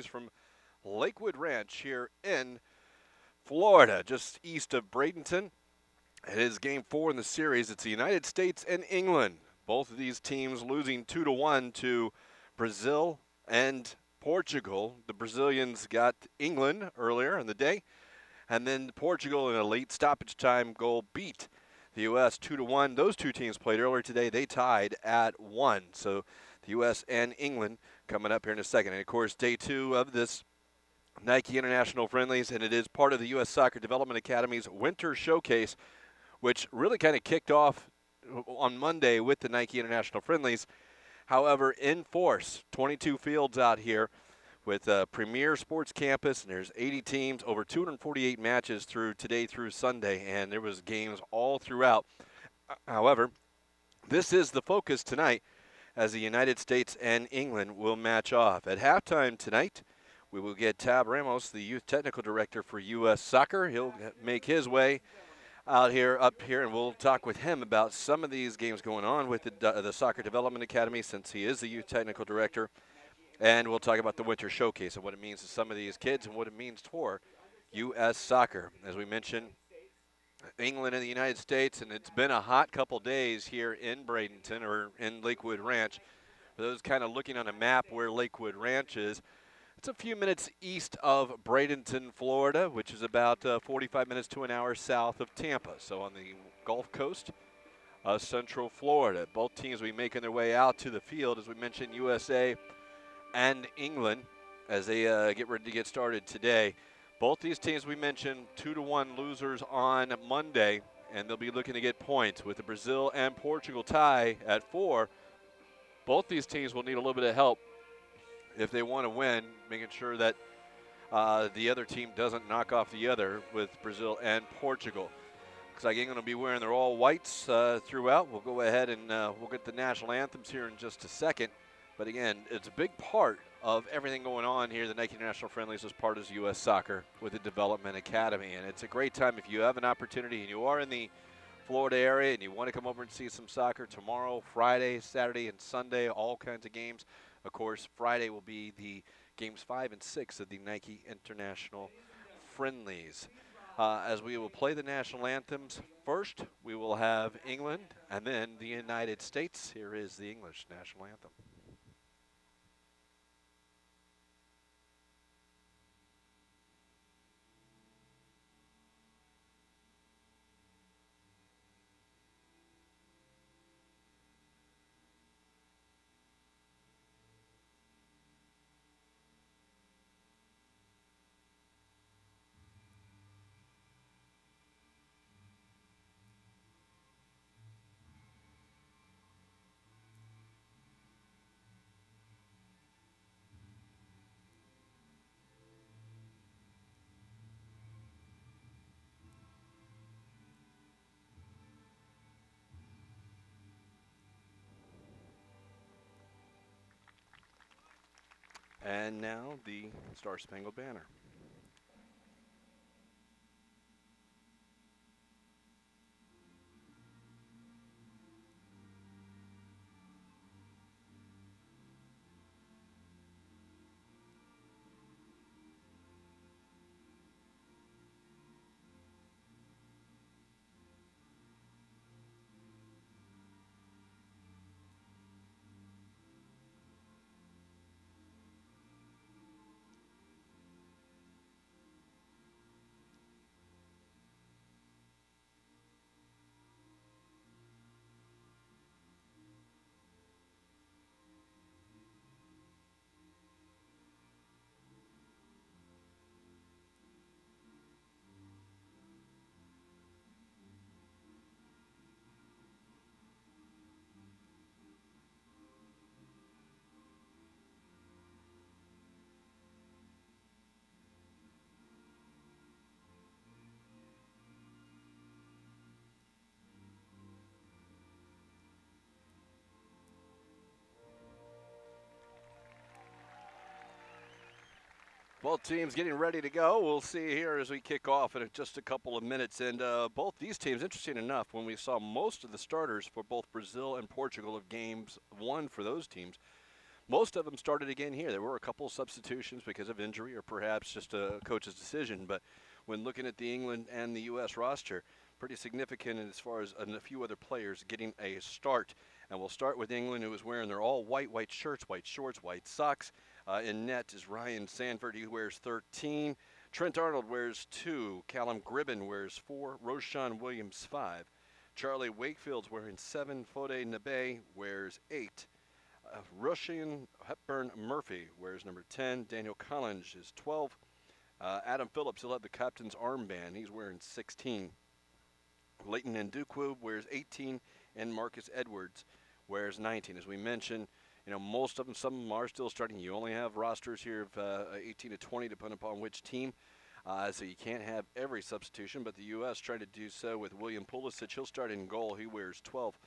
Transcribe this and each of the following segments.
Friendlies from Lakewood Ranch here in Florida, just east of Bradenton. It is game 4 in the series. It's the United States and England. Both of these teams losing 2-1 to Brazil and Portugal. The Brazilians got England earlier in the day, and then Portugal in a late stoppage time goal beat the U.S. 2-1. Those two teams played earlier today. They tied at 1. So the U.S. and England coming up here in a second. And, of course, day 2 of this Nike International Friendlies, and it is part of the U.S. Soccer Development Academy's Winter Showcase, which really kind of kicked off on Monday with the Nike International Friendlies. However, in force, 22 fields out here with a premier sports campus, and there's 80 teams, over 248 matches through today through Sunday, and there was games all throughout. However, this is the focus tonight as the United States and England will match off. At halftime tonight, we will get Tab Ramos, the youth technical director for U.S. Soccer. He'll make his way up here, and we'll talk with him about some of these games going on with the Soccer Development Academy, since he is the youth technical director. And we'll talk about the Winter Showcase and what it means to some of these kids and what it means for U.S. Soccer. As we mentioned, England and the United States, and it's been a hot couple days here in Bradenton, or in Lakewood Ranch. For those kind of looking on a map where Lakewood Ranch is, it's a few minutes east of Bradenton, Florida, which is about 45 minutes to an hour south of Tampa. So on the Gulf Coast of Central Florida. Both teams will be making their way out to the field, as we mentioned, USA and England, as they get ready to get started today. Both these teams we mentioned 2-1 losers on Monday, and they'll be looking to get points with the Brazil and Portugal tie at 4. Both these teams will need a little bit of help if they want to win, making sure that the other team doesn't knock off the other with Brazil and Portugal. Looks like England will be wearing their all whites throughout. We'll go ahead and we'll get the national anthems here in just a second. But again, it's a big part of everything going on here. The Nike International Friendlies as part of U.S. Soccer with the Development Academy. And it's a great time if you have an opportunity and you are in the Florida area and you want to come over and see some soccer tomorrow, Friday, Saturday, and Sunday, all kinds of games. Of course, Friday will be the games 5 and 6 of the Nike International Friendlies. As we will play the national anthems, first we will have England and then the United States. Here is the English national anthem. And now the Star-Spangled Banner. Both teams getting ready to go. We'll see here as we kick off in just a couple of minutes. And both these teams, interesting enough, when we saw most of the starters for both Brazil and Portugal of games 1 for those teams, Most of them started again here. There were a couple of substitutions because of injury or perhaps just a coach's decision. But when looking at the England and the U.S. roster, pretty significant as far as a few other players getting a start. And we'll start with England, who is wearing their all white shirts, white shorts, white socks. In net is Ryan Sanford, who wears 13. Trent Arnold wears 2. Callum Gribben wears 4. Roshan Williams 5. Charlie Wakefield's wearing 7. Fode Nabe wears 8. Rushian Hepburn Murphy wears number 10. Daniel Collins is 12. Adam Phillips, he'll have the captain's armband. He's wearing 16. Leighton Ndukwu wears 18. And Marcus Edwards wears 19. As we mentioned, most of them, some of them are still starting. You only have rosters here of 18 to 20, depending upon which team. So you can't have every substitution, but the U.S. tried to do so with William Pulisic. He'll start in goal. He wears 12.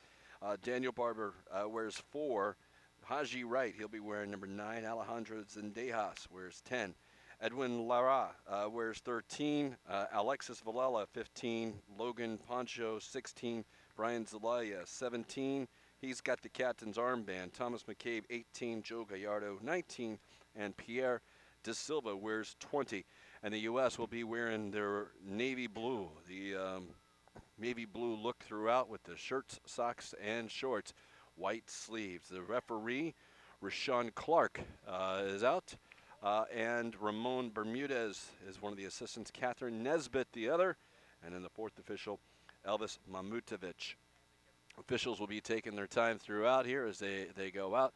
Daniel Barber wears 4. Haji Wright, he'll be wearing number 9. Alejandro Zendejas wears 10. Edwin Lara wears 13. Alexis Villela, 15. Logan Poncho, 16. Brian Zelaya, 17. He's got the captain's armband. Thomas McCabe, 18. Joe Gallardo, 19. And Pierre De Silva wears 20. And the U.S. will be wearing their navy blue, the navy blue look throughout with the shirts, socks, and shorts, white sleeves. The referee, Rashawn Clark, is out. And Ramon Bermudez is one of the assistants. Catherine Nesbitt, the other. And then the fourth official, Elvis Mamutovic. Officials will be taking their time throughout here as they go out.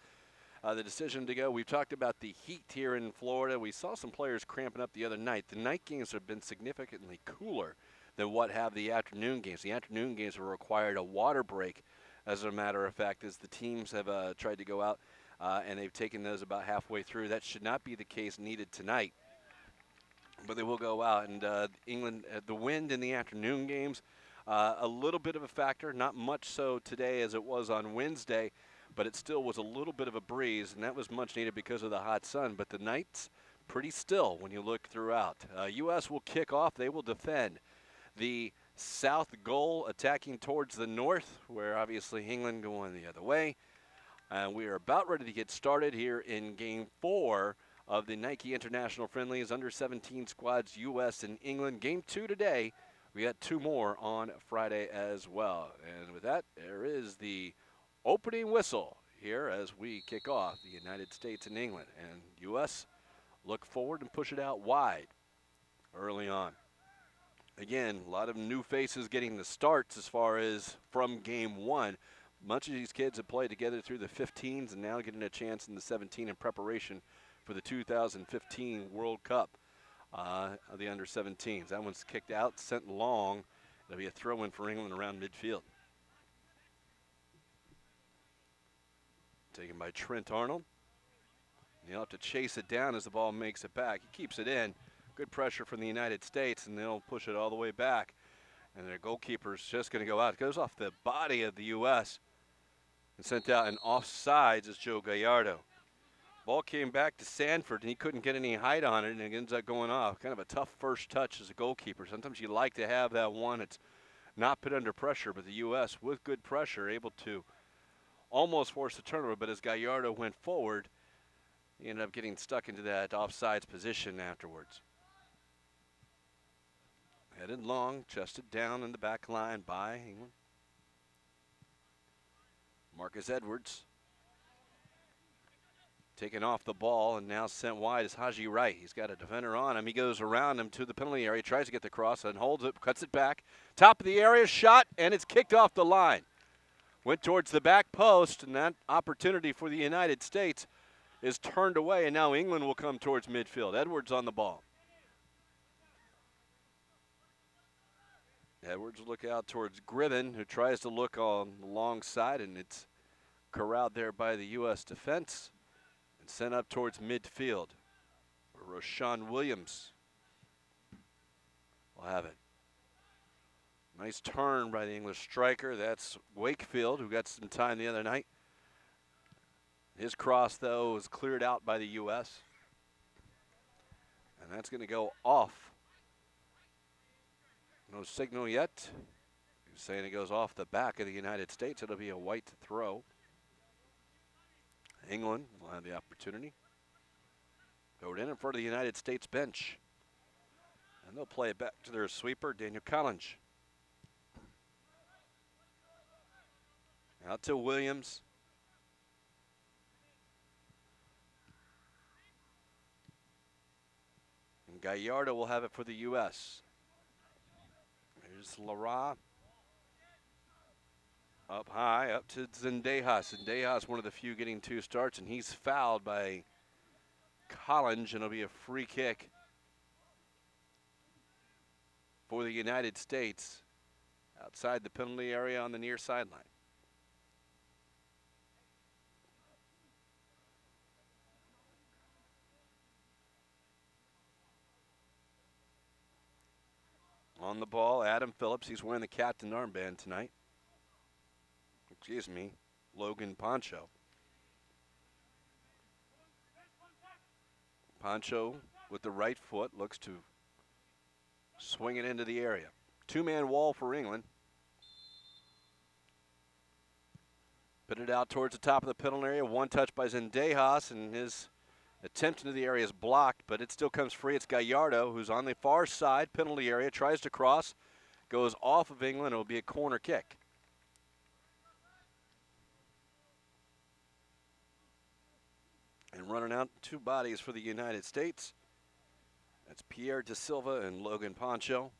The decision to go, we've talked about the heat here in Florida. We saw some players cramping up the other night. The night games have been significantly cooler than what have the afternoon games. The afternoon games have required a water break, as a matter of fact, as the teams have tried to go out, and they've taken those about halfway through. That should not be the case needed tonight, but they will go out. And England, the wind in the afternoon games, a little bit of a factor, not much so today as it was on Wednesday, but it still was a little bit of a breeze, and that was much needed because of the hot sun. But the night's pretty still when you look throughout. U.S. will kick off. They will defend the south goal, attacking towards the north, where obviously England going the other way. We are about ready to get started here in Game 4 of the Nike International Friendlies Under-17 squads, U.S. and England. Game 2 today. We got 2 more on Friday as well. And with that, there is the opening whistle here as we kick off the United States and England. And U.S. look forward and push it out wide early on. Again, a lot of new faces getting the starts as far as from Game 1. Much of these kids have played together through the 15s and now getting a chance in the 17 in preparation for the 2015 World Cup of the Under-17s. That one's kicked out, sent long. It'll be a throw-in for England around midfield. Taken by Trent Arnold. They'll have to chase it down as the ball makes it back. He keeps it in. Good pressure from the United States, and they'll push it all the way back. And their goalkeeper's just going to go out. It goes off the body of the U.S. and sent out, and offsides is Joe Gallardo. Ball came back to Sanford, and he couldn't get any height on it, and it ends up going off. Kind of a tough first touch as a goalkeeper. Sometimes you like to have that one. It's not put under pressure, but the U.S. with good pressure able to almost force the turnover, but as Gallardo went forward, he ended up getting stuck into that offsides position afterwards. Headed long, chested down in the back line by England. Marcus Edwards taken off the ball and now sent wide is Haji Wright. He's got a defender on him. He goes around him to the penalty area, tries to get the cross and holds it, cuts it back. Top of the area, shot, and it's kicked off the line. Went towards the back post, and that opportunity for the United States is turned away, and now England will come towards midfield. Edwards on the ball. Edwards will look out towards Gribben, who tries to look on the long side, and it's corralled there by the U.S. defense and sent up towards midfield. Roshan Williams will have it. Nice turn by the English striker. That's Wakefield, who got some time the other night. His cross, though, was cleared out by the U.S. And that's going to go off. No signal yet. He's saying it goes off the back of the United States. It'll be a white throw. England will have the opportunity. Go in front of the United States bench. And they'll play it back to their sweeper, Daniel Collins. Out to Williams. And Gallardo will have it for the U.S. There's Lara. Up high, up to Zendejas. Zendejas, one of the few getting 2 starts, and he's fouled by Collins, and it'll be a free kick for the United States outside the penalty area on the near sideline. On the ball, Adam Phillips. He's wearing the captain armband tonight. Excuse me, Logan Poncho. Poncho with the right foot looks to swing it into the area. 2-man wall for England. Put it out towards the top of the penalty area. 1 touch by Zendejas, and his attempt into the area is blocked, but it still comes free. It's Gallardo, who's on the far side penalty area, tries to cross, goes off of England. It'll be a corner kick. And running out 2 bodies for the United States. That's Pierre Da Silva and Logan Poncho.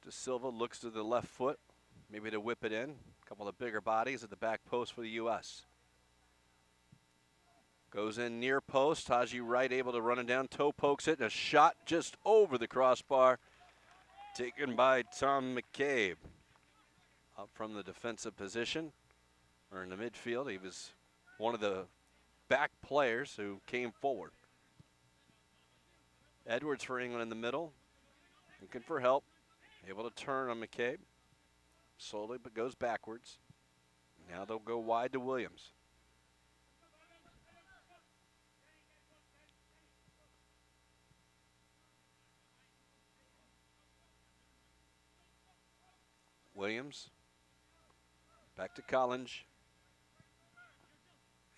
Da Silva looks to the left foot, maybe to whip it in. A couple of bigger bodies at the back post for the U.S. Goes in near post. Haji Wright able to run it down. Toe pokes it, and a shot just over the crossbar. Taken by Tom McCabe. Up from the defensive position, or in the midfield. He was one of the back players who came forward. Edwards for England in the middle. Looking for help. Able to turn on McCabe. Slowly, but goes backwards. Now they'll go wide to Williams. Williams. Back to Collins.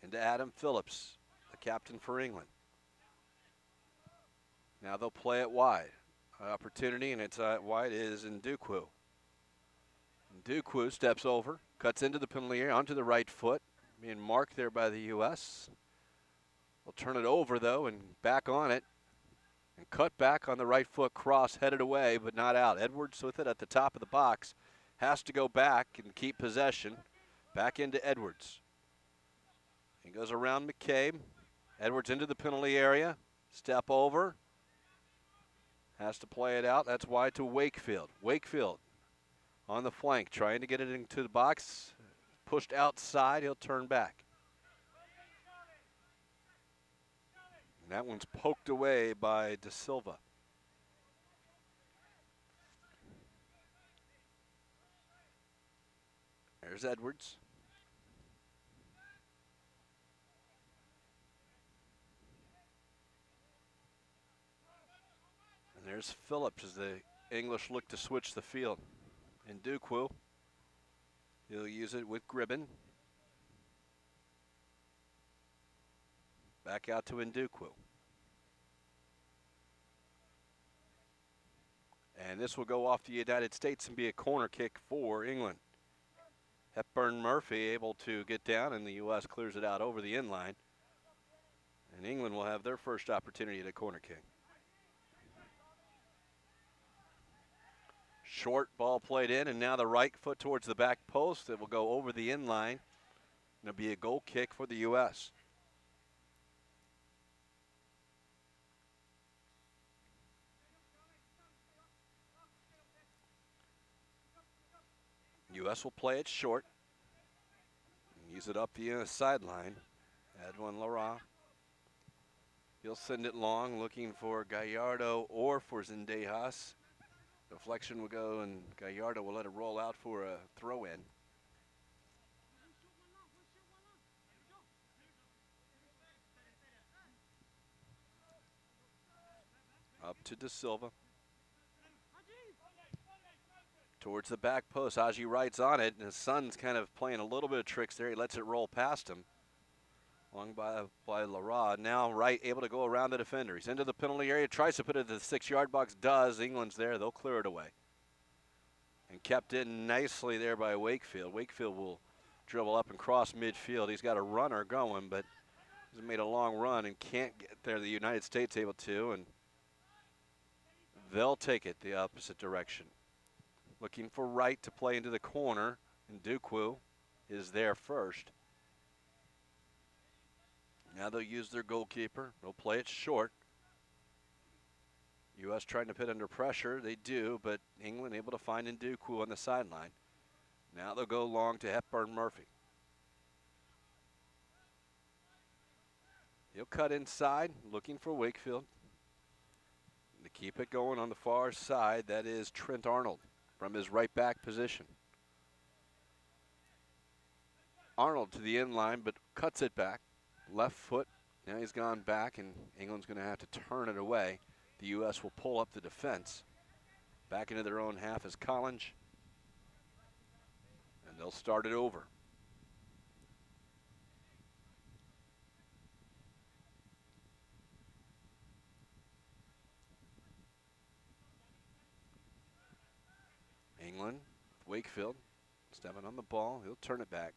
And to Adam Phillips, the captain for England. Now they'll play it wide. Opportunity, and it's wide is Ndukwu. Ndukwu steps over, cuts into the penalty area onto the right foot, being marked there by the U.S. They'll turn it over, though, and back on it. And cut back on the right foot, cross, headed away, but not out. Edwards with it at the top of the box. Has to go back and keep possession. Back into Edwards. He goes around McCabe. Edwards into the penalty area. Step over. Has to play it out. That's wide to Wakefield. Wakefield on the flank, trying to get it into the box. Pushed outside. He'll turn back. And that one's poked away by Da Silva. There's Edwards. And there's Phillips as the English look to switch the field. Ndukwu. He'll use it with Gribben. Back out to Ndukwu. And this will go off the United States and be a corner kick for England. Hepburn Murphy able to get down, and the U.S. clears it out over the end line. And England will have their first opportunity at a corner kick. Short ball played in, and now the right foot towards the back post. It will go over the end line. It'll be a goal kick for the U.S. U.S. will play it short. Use it up the sideline. Edwin Lara. He'll send it long, looking for Gallardo or for Zendejas. Deflection will go, and Gallardo will let it roll out for a throw-in. Up to Da Silva. Towards the back post, Haji Wright's on it, and his son's kind of playing a little bit of tricks there. He lets it roll past him. Long by Lara. Now Wright able to go around the defender. He's into the penalty area, tries to put it to the 6-yard box, does. England's there, they'll clear it away. And kept in nicely there by Wakefield. Wakefield will dribble up and cross midfield. He's got a runner going, but he's made a long run and can't get there. The United States able to, and they'll take it the opposite direction. Looking for Wright to play into the corner, and Dukwu is there first. Now they'll use their goalkeeper. They'll play it short. U.S. trying to put under pressure. They do, but England able to find Ndukwu on the sideline. Now they'll go long to Hepburn Murphy. He'll cut inside, looking for Wakefield. To keep it going on the far side, that is Trent Arnold from his right back position. Arnold to the end line, but cuts it back. Left foot. Now he's gone back, and England's going to have to turn it away. The U.S. will pull up the defense. Back into their own half is Collins. And they'll start it over. England, Wakefield, stepping on the ball. He'll turn it back.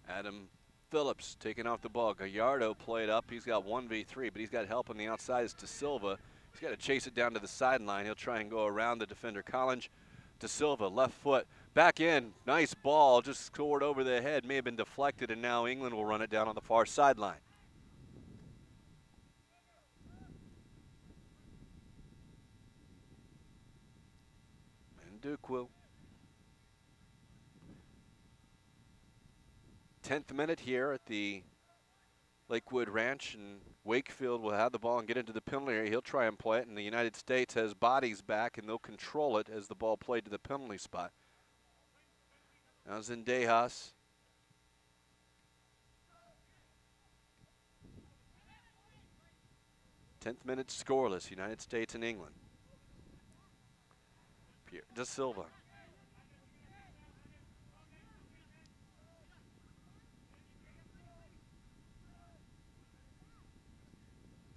Adam Phillips taking off the ball. Gallardo played up. He's got 1v3, but he's got help on the outside. It's De Silva. He's got to chase it down to the sideline. He'll try and go around the defender. Collins, De Silva, left foot. Back in. Nice ball. Just scored over the head. May have been deflected, and now England will run it down on the far sideline. And Dukwu. 10th minute here at the Lakewood Ranch, and Wakefield will have the ball and get into the penalty area. He'll try and play it, and the United States has bodies back, and they'll control it as the ball played to the penalty spot. Now Zendejas. Tenth minute scoreless, United States and England. Pierre De Silva.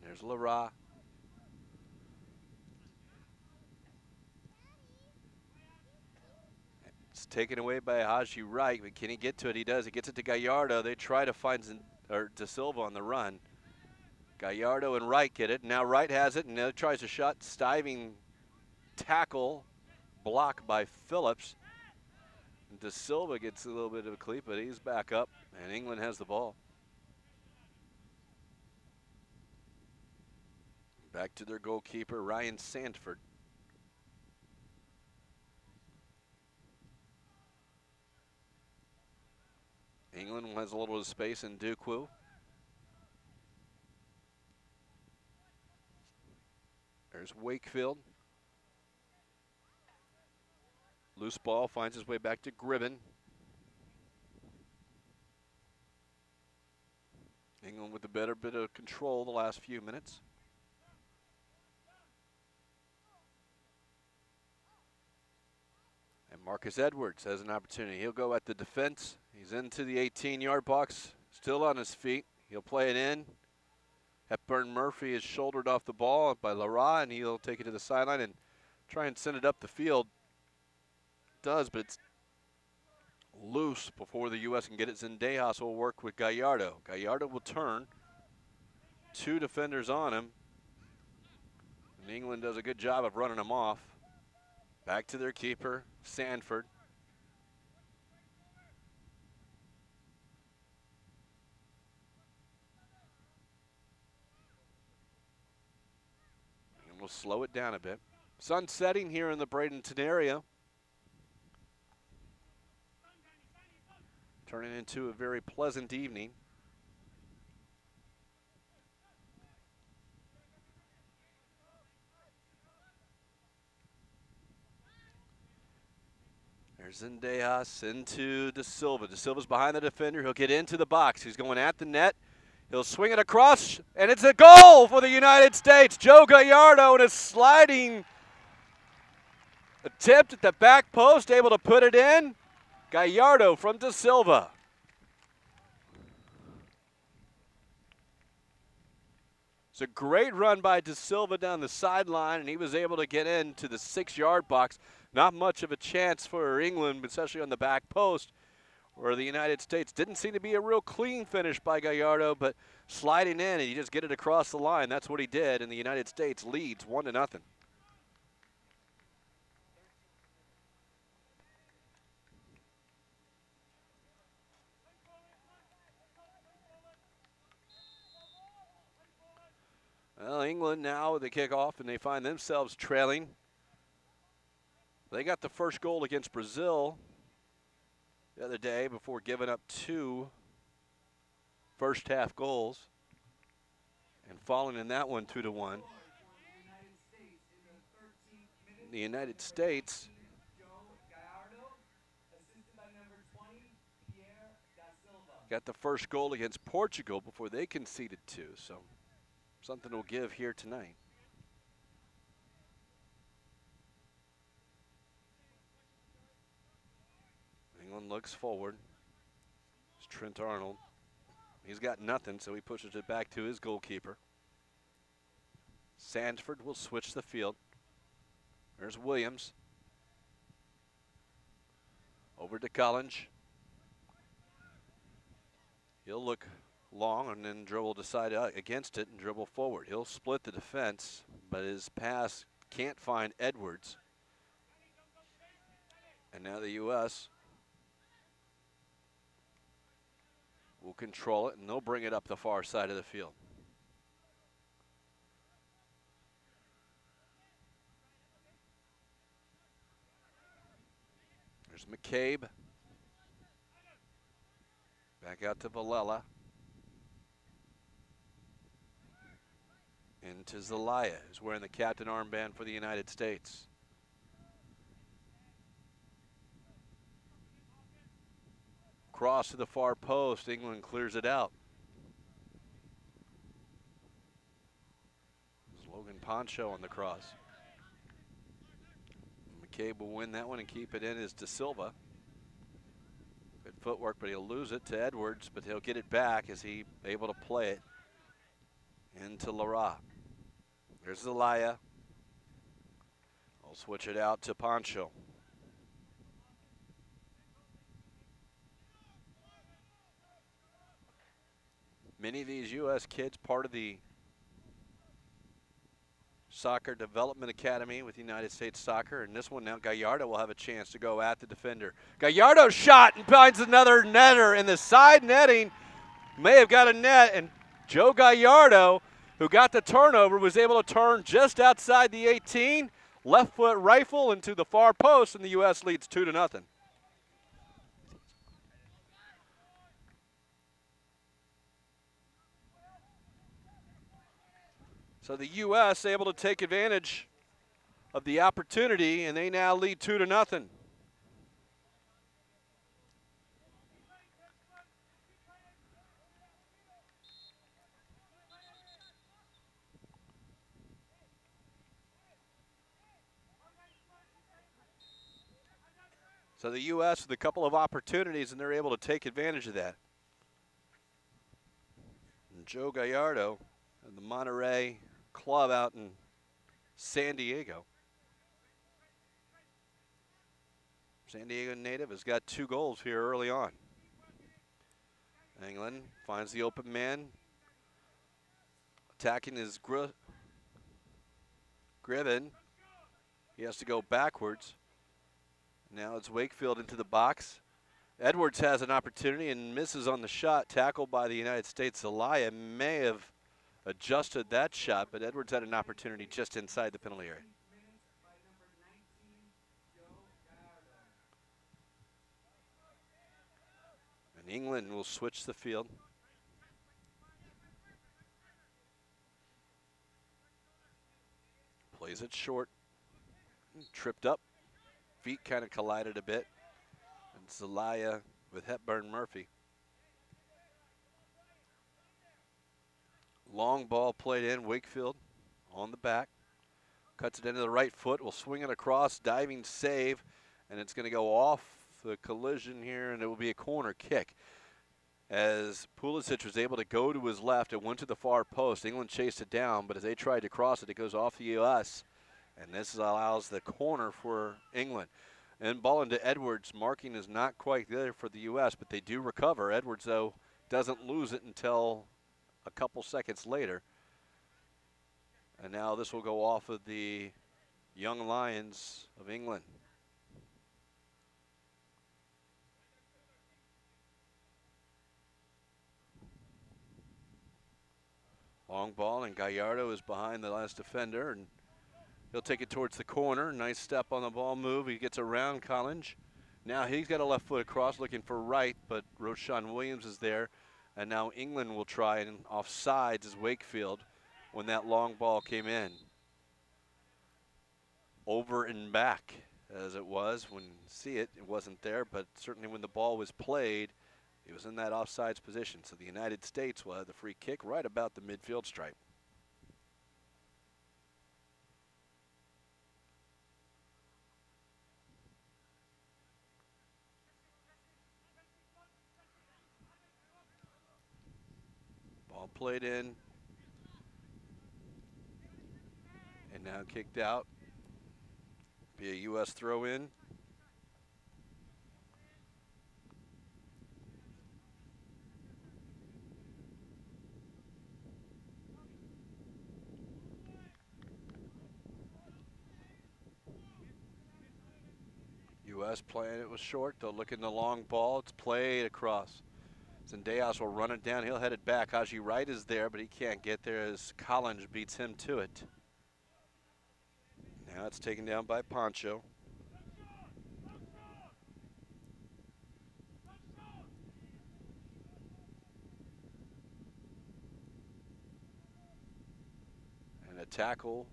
There's Lara. It's taken away by Haji Wright, but can he get to it? He does. He gets it to Gallardo. They try to find De Silva on the run. Gallardo and Wright get it. Now Wright has it, and now tries a shot. Stiving tackle, block by Phillips. And De Silva gets a little bit of a cleat, but he's back up, and England has the ball. Back to their goalkeeper, Ryan Sandford. England has a little space in Dukwu. There's Wakefield. Loose ball finds his way back to Gribben. England with a better bit of control the last few minutes. And Marcus Edwards has an opportunity. He'll go at the defense. He's into the 18-yard box, still on his feet. He'll play it in. Hepburn Murphy is shouldered off the ball by Lara, and he'll take it to the sideline and try and send it up the field. Does, but it's loose before the U.S. can get it. Zendejas will work with Gallardo. Gallardo will turn. Two defenders on him. And England does a good job of running him off. Back to their keeper, Sandford. And we'll slow it down a bit. Sun setting here in the Bradenton area. Turning into a very pleasant evening. There's Zendejas into De Silva. De Silva's behind the defender. He'll get into the box. He's going at the net. He'll swing it across, and it's a goal for the United States. Joe Gallardo in a sliding attempt at the back post, able to put it in. Gallardo from Da Silva. It's a great run by Da Silva down the sideline, and he was able to get into the 6-yard box. Not much of a chance for England, especially on the back post, where the United States didn't seem to be a real clean finish by Gallardo, but sliding in, and you just get it across the line. That's what he did, and the United States leads 1-0. Well, England now with the kickoff, and they find themselves trailing. They got the first goal against Brazil the other day before giving up 2 first-half goals and falling in that one 2-1. The United States got the first goal against Portugal before they conceded 2, so something will give here tonight. England looks forward. It's Trent Arnold. He's got nothing, so he pushes it back to his goalkeeper. Sanford will switch the field. There's Williams. Over to Collins. He'll look long and then dribble decide against it and dribble forward. He'll split the defense, but his pass can't find Edwards. And now the U.S. will control it, and they'll bring it up the far side of the field. There's McCabe. Back out to Villela. Into Zelaya, who's wearing the captain armband for the United States. Cross to the far post. England clears it out. There's Logan Poncho on the cross. McCabe will win that one and keep it in as Da Silva. Good footwork, but he'll lose it to Edwards, but he'll get it back as he able to play it into Lara. There's Zelaya. I'll switch it out to Poncho. Many of these U.S. kids part of the Soccer Development Academy with United States Soccer, and this one now Gallardo will have a chance to go at the defender. Gallardo shot and finds another netter in the side netting. May have got a net, and Joe Gallardo, who got the turnover, was able to turn just outside the 18, left foot rifle into the far post, and the U.S. leads 2-0. So the U.S. able to take advantage of the opportunity, and they now lead 2-0. So the U.S. with a couple of opportunities, and they're able to take advantage of that. And Joe Gallardo and the Monterey club out in San Diego. San Diego native has got 2 goals here early on. England finds the open man. Attacking his Griven. He has to go backwards. Now it's Wakefield into the box. Edwards has an opportunity and misses on the shot. Tackled by the United States. Zelaya may have adjusted that shot, but Edwards had an opportunity just inside the penalty area. And England will switch the field. Plays it short. Tripped up. Feet kind of collided a bit. And Zelaya with Hepburn Murphy. Long ball played in. Wakefield on the back. Cuts it into the right foot. Will swing it across. Diving save. And it's going to go off the collision here, and it will be a corner kick. As Pulisic was able to go to his left, it went to the far post. England chased it down, but as they tried to cross it, it goes off the U.S., and this allows the corner for England. And ball into Edwards. Marking is not quite there for the U.S., but they do recover. Edwards, though, doesn't lose it until a couple seconds later. And now this will go off of the Young Lions of England. Long ball, and Gallardo is behind the last defender, and he'll take it towards the corner. Nice step on the ball move. He gets around Collins. Now he's got a left foot across looking for Wright, but Roshan Williams is there. And now England will try, and offsides is Wakefield when that long ball came in. Over and back as it was. When you see it, it wasn't there, but certainly when the ball was played, it was in that offsides position. So the United States will have the free kick right about the midfield stripe. Ball played in. And now kicked out. Be a U.S. throw in. U.S. playing it was short. They'll look in the long ball. It's played across. Zendejas will run it down. He'll head it back. Haji Wright is there, but he can't get there as Collins beats him to it. Now it's taken down by Poncho. And a tackle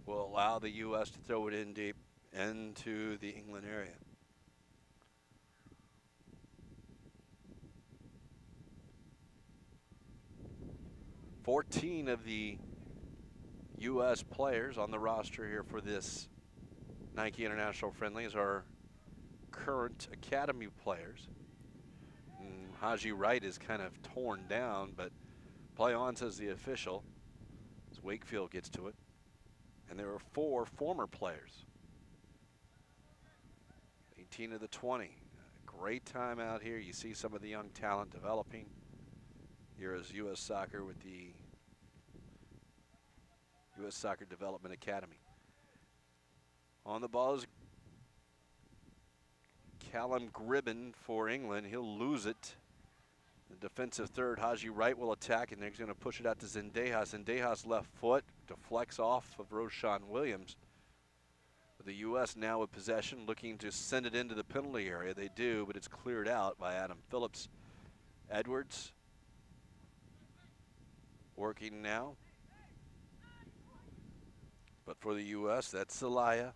will allow the U.S. to throw it in deep into the England area. Fourteen of the U.S. players on the roster here for this Nike International Friendlies are current academy players. And Haji Wright is kind of torn down, but play on, says the official, as Wakefield gets to it. And there are 4 former players. 18 of the 20. Great time out here. You see some of the young talent developing. Here is U.S. Soccer with the U.S. Soccer Development Academy. On the ball is Callum Gribben for England. He'll lose it. The defensive third, Haji Wright, will attack, and they're going to push it out to Zendejas. Zendejas' left foot deflects off of Roshan Williams. But the U.S. now with possession, looking to send it into the penalty area. They do, but it's cleared out by Adam Phillips. Edwards working now. But for the U.S., that's Zelaya.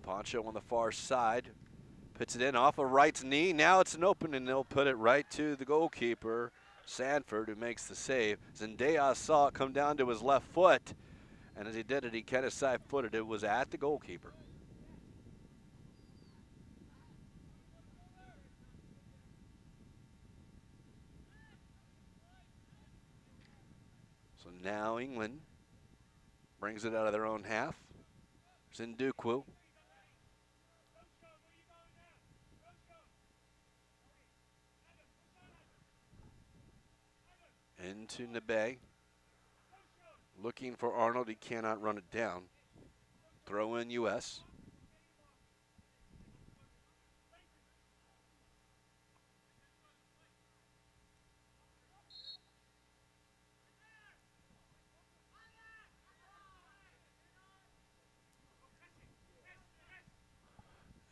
Poncho on the far side. Puts it in off of Wright's knee. Now it's an open, and they'll put it right to the goalkeeper, Sanford, who makes the save. Zendejas saw it come down to his left foot, and as he did it, he kind of side-footed. It was at the goalkeeper. So now England brings it out of their own half. Zindukwu. Into Nebe. Looking for Arnold. He cannot run it down. Throw in U.S.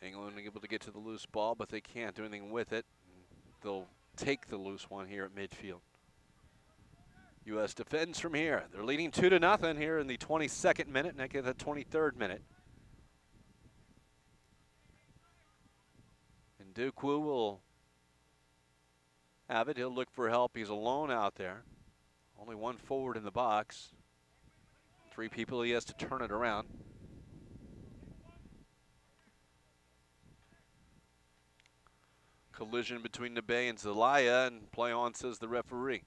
England able to get to the loose ball, but they can't do anything with it. They'll take the loose one here at midfield. U.S. defends from here. They're leading 2-0 here in the 22nd minute, and the 23rd minute. And Dukwu will have it. He'll look for help. He's alone out there. Only one forward in the box. 3 people, he has to turn it around. Collision between Nebe and Zelaya, and play on, says the referee.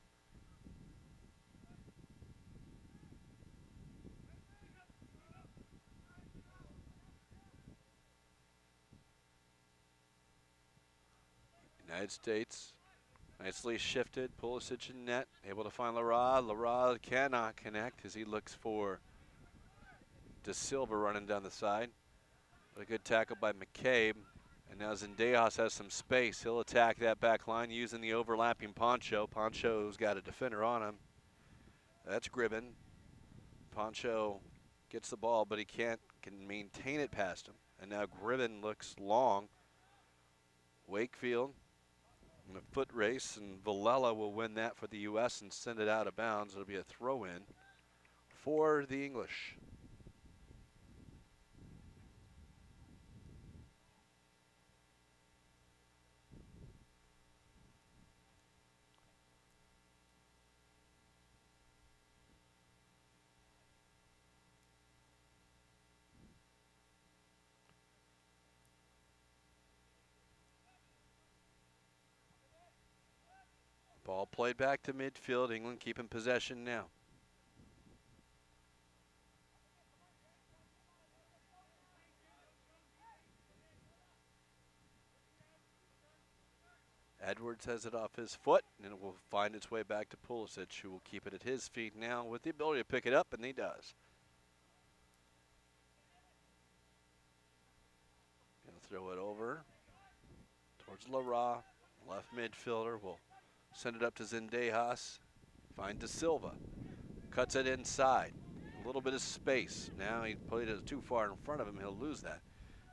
United States nicely shifted. Pulisic in net, able to find Lara. Lara cannot connect as he looks for De Silva running down the side. But a good tackle by McCabe. And now Zendejas has some space. He'll attack that back line using the overlapping Poncho. Poncho's got a defender on him. That's Gribben. Poncho gets the ball, but he can maintain it past him. And now Gribben looks long. Wakefield in a foot race, and Villela will win that for the U.S. and send it out of bounds. It'll be a throw-in for the English. Ball played back to midfield. England keeping possession now. Edwards has it off his foot, and it will find its way back to Pulisic, who will keep it at his feet now with the ability to pick it up, and he does. He'll throw it over towards Lara. Left midfielder will send it up to Zendejas. Find De Silva. Cuts it inside. A little bit of space. Now he played it too far in front of him. He'll lose that.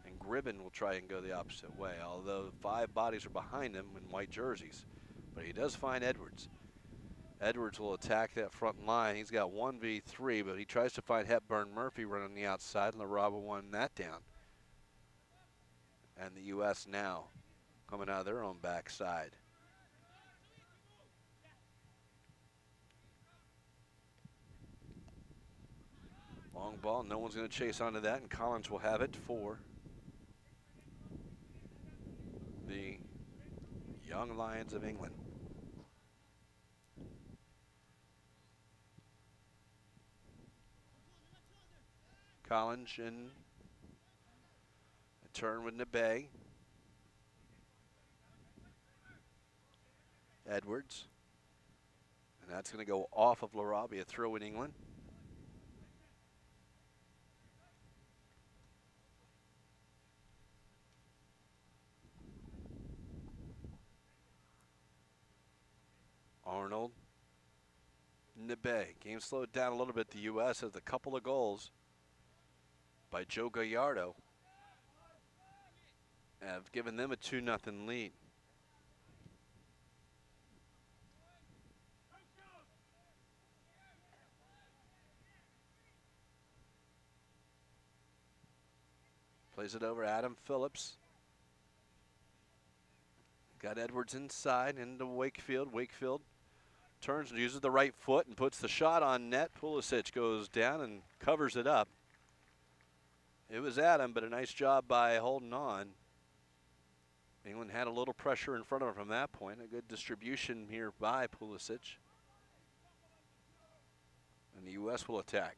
And Gribben will try and go the opposite way, although 5 bodies are behind him in white jerseys. But he does find Edwards. Edwards will attack that front line. He's got 1v3, but he tries to find Hepburn Murphy running the outside, and LaRaba won that down. And the U.S. now coming out of their own backside. Long ball, no one's going to chase onto that, and Collins will have it for the Young Lions of England. Collins in a turn with Nebe. Edwards. And that's going to go off of Larabi, a throw in England. Arnold. Nebe. Game slowed down a little bit. The U.S. has a couple of goals by Joe Gallardo have given them a 2-0 lead. Plays it over Adam Phillips. Got Edwards inside into Wakefield. Wakefield turns and uses the right foot and puts the shot on net. Pulisic goes down and covers it up. It was Adam, but a nice job by holding on. England had a little pressure in front of him from that point. A good distribution here by Pulisic. And the U.S. will attack.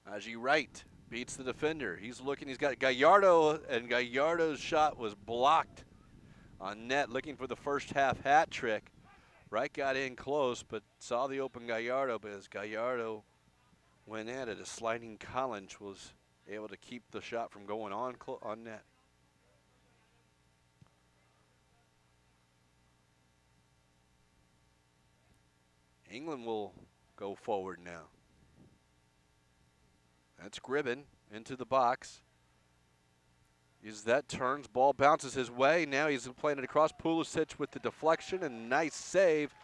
Haji Wright beats the defender. He's looking, he's got Gallardo, and Gallardo's shot was blocked on net, looking for the first half hat trick. Wright got in close, but saw the open Gallardo, but as Gallardo went at it, a sliding Collins was able to keep the shot from going on net. England will go forward now. That's Gribben into the box. Uses that, turns, ball bounces his way. Now he's playing it across. Pulisic with the deflection, and nice save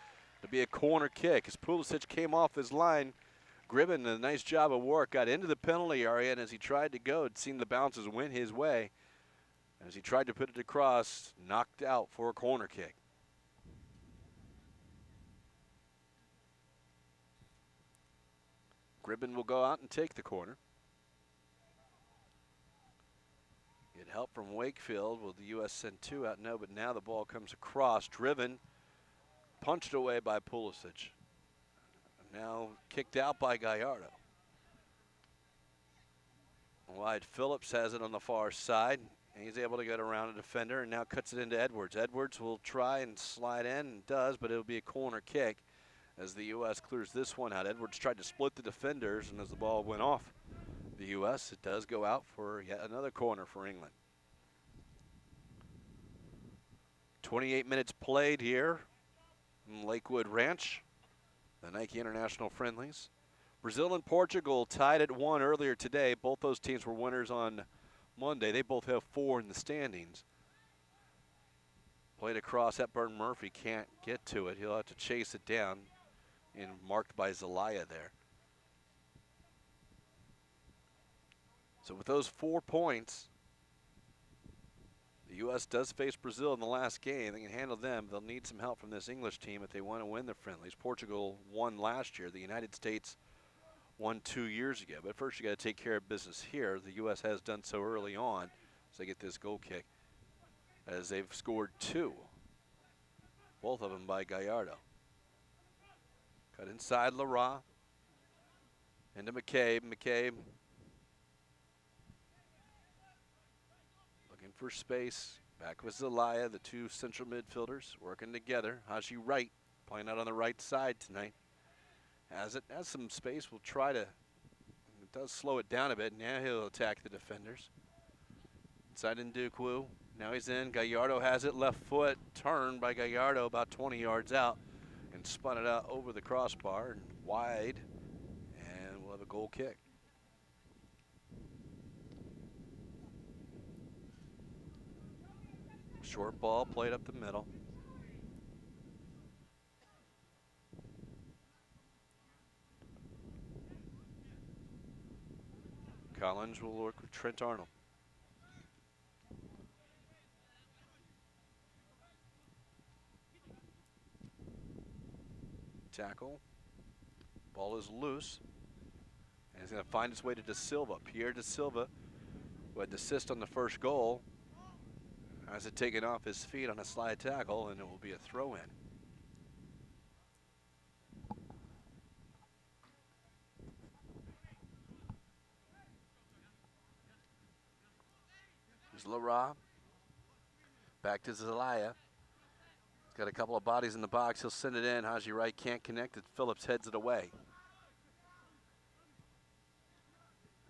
to be a corner kick. As Pulisic came off his line, Gribben, a nice job of work, got into the penalty area, and as he tried to go, it seemed the bounces went his way. As he tried to put it across, knocked out for a corner kick. Gribben will go out and take the corner. Get help from Wakefield. Will the U.S. send two out? No, but now the ball comes across. Driven, punched away by Pulisic. Now kicked out by Gallardo. Wide Phillips has it on the far side. And he's able to get around a defender and now cuts it into Edwards. Edwards will try and slide in and does, but it'll be a corner kick as the U.S. clears this one out. Edwards tried to split the defenders, and as the ball went off the U.S., it does go out for yet another corner for England. 28 minutes played here in Lakewood Ranch, the Nike International Friendlies. Brazil and Portugal tied at 1 earlier today. Both those teams were winners on Monday. They both have 4 in the standings. Played across. Hepburn Murphy can't get to it. He'll have to chase it down, and marked by Zelaya there. So with those 4 points, the U.S. does face Brazil in the last game. They can handle them. They'll need some help from this English team if they want to win the friendlies. Portugal won last year. The United States won 2 years ago. But first, you got to take care of business here. The U.S. has done so early on as they get this goal kick, as they've scored 2, both of them by Gallardo. Cut inside Lara, into McCabe. McCabe looking for space. Back with Zelaya, the 2 central midfielders working together. Haji Wright playing out on the right side tonight. Has some space. Will try to. It does slow it down a bit. Now he'll attack the defenders. Inside in Dukwu. Now he's in. Gallardo has it. Left foot. Turned by Gallardo about 20 yards out. And spun it out over the crossbar and wide. And we'll have a goal kick. Short ball played up the middle. Collins will work with Trent Arnold. Tackle. Ball is loose. And he's going to find his way to Da Silva. Pierre Da Silva, who had the assist on the first goal, has it taken off his feet on a slide tackle, and it will be a throw-in. There's Lara. Back to Zelaya. He's got a couple of bodies in the box. He'll send it in. Haji Wright can't connect it. Phillips heads it away.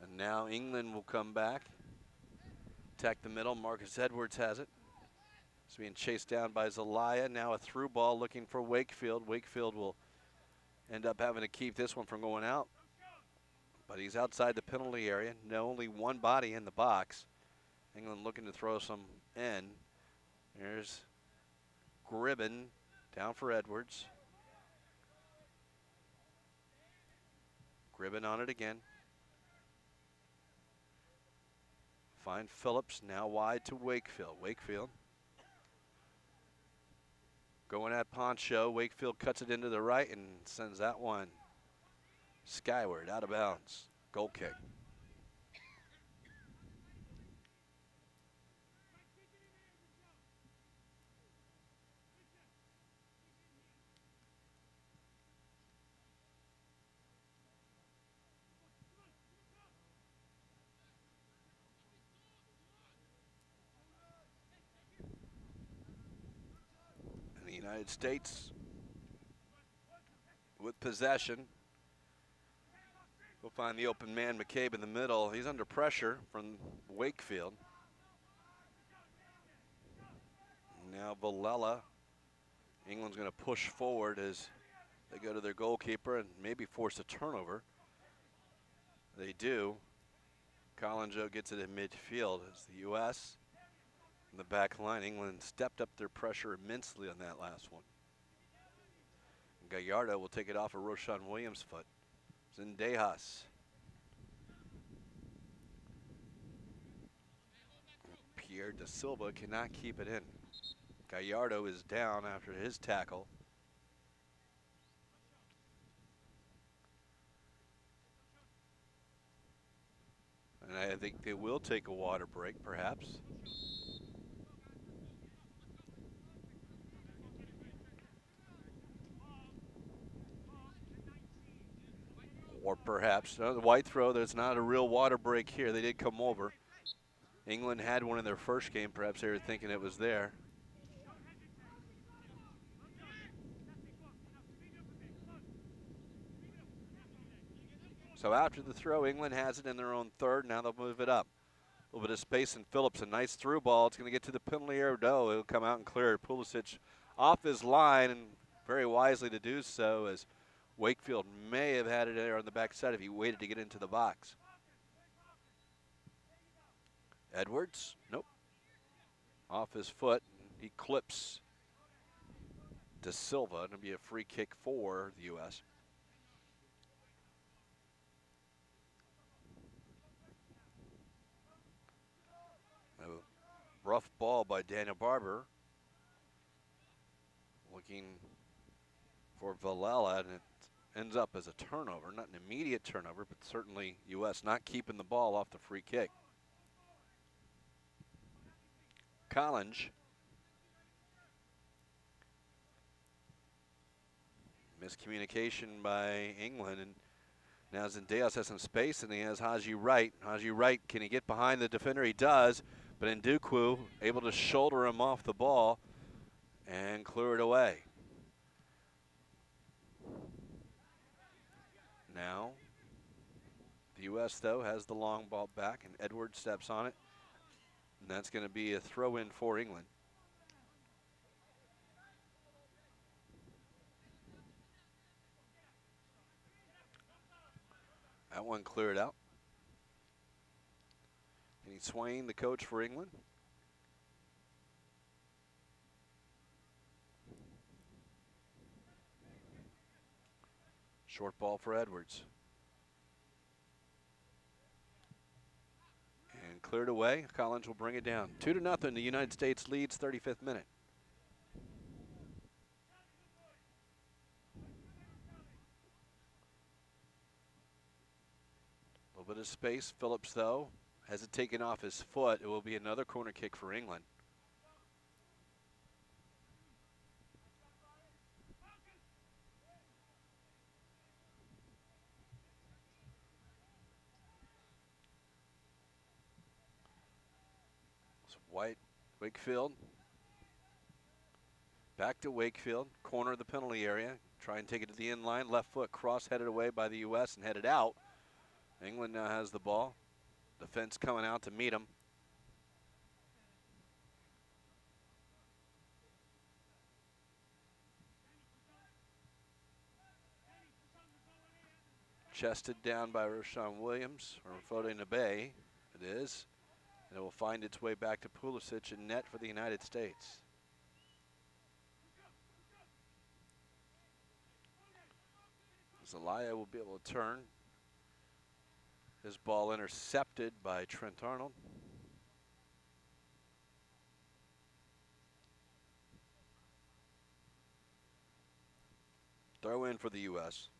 And now England will come back. Attack the middle. Marcus Edwards has it. It's being chased down by Zelaya. Now a through ball looking for Wakefield. Wakefield will end up having to keep this one from going out. But he's outside the penalty area. No, only one body in the box. England looking to throw some in. There's Gribben down for Edwards. Gribben on it again. Find Phillips, now wide to Wakefield. Wakefield going at Poncho. Wakefield cuts it into the right and sends that one skyward, out of bounds. Goal kick. And the United States with possession. We'll find the open man, McCabe, in the middle. He's under pressure from Wakefield. Now Villela. England's going to push forward as they go to their goalkeeper and maybe force a turnover. They do. Collinjo gets it in midfield as the U.S. in the back line. England stepped up their pressure immensely on that last one. Gallardo will take it off of Roshan Williams' foot. Zendejas. here. De Silva cannot keep it in. Gallardo is down after his tackle. And I think they will take a water break, perhaps. Or perhaps, the white throw, there's not a real water break here. They did come over. England had one in their first game. Perhaps they were thinking it was there. So after the throw, England has it in their own third. Now they'll move it up. A little bit of space, and Phillips, a nice through ball. It's going to get to the penalty area. No, it'll come out and clear it. Pulisic off his line, and very wisely to do so, as Wakefield may have had it there on the backside if he waited to get into the box. Edwards, nope. Off his foot, he clips De Silva. It'll be a free kick for the U.S. A rough ball by Daniel Barber. Looking for Villela, and it ends up as a turnover. Not an immediate turnover, but certainly U.S. not keeping the ball off the free kick. Collins. Miscommunication by England, and now Zendejas has some space, and he has Haji Wright. Haji Wright, can he get behind the defender? He does, but Ndukwu able to shoulder him off the ball and clear it away. Now, the U.S., though, has the long ball back, and Edwards steps on it, and that's going to be a throw-in for England. That one cleared out. Kenny Swain, the coach for England. Short ball for Edwards. And cleared away. Collins will bring it down. 2-0. The United States leads, 35th minute. A little bit of space. Phillips, though, has it taken off his foot. It will be another corner kick for England. White, Wakefield. Back to Wakefield, corner of the penalty area. Try and take it to the end line. Left foot cross headed away by the U.S. and headed out. England now has the ball. Defense coming out to meet him. Chested down by Roshan Williams, or Foden Abe, it is. And it will find its way back to Pulisic and net for the United States. Zelaya will be able to turn. His ball intercepted by Trent Arnold. Throw in for the U.S.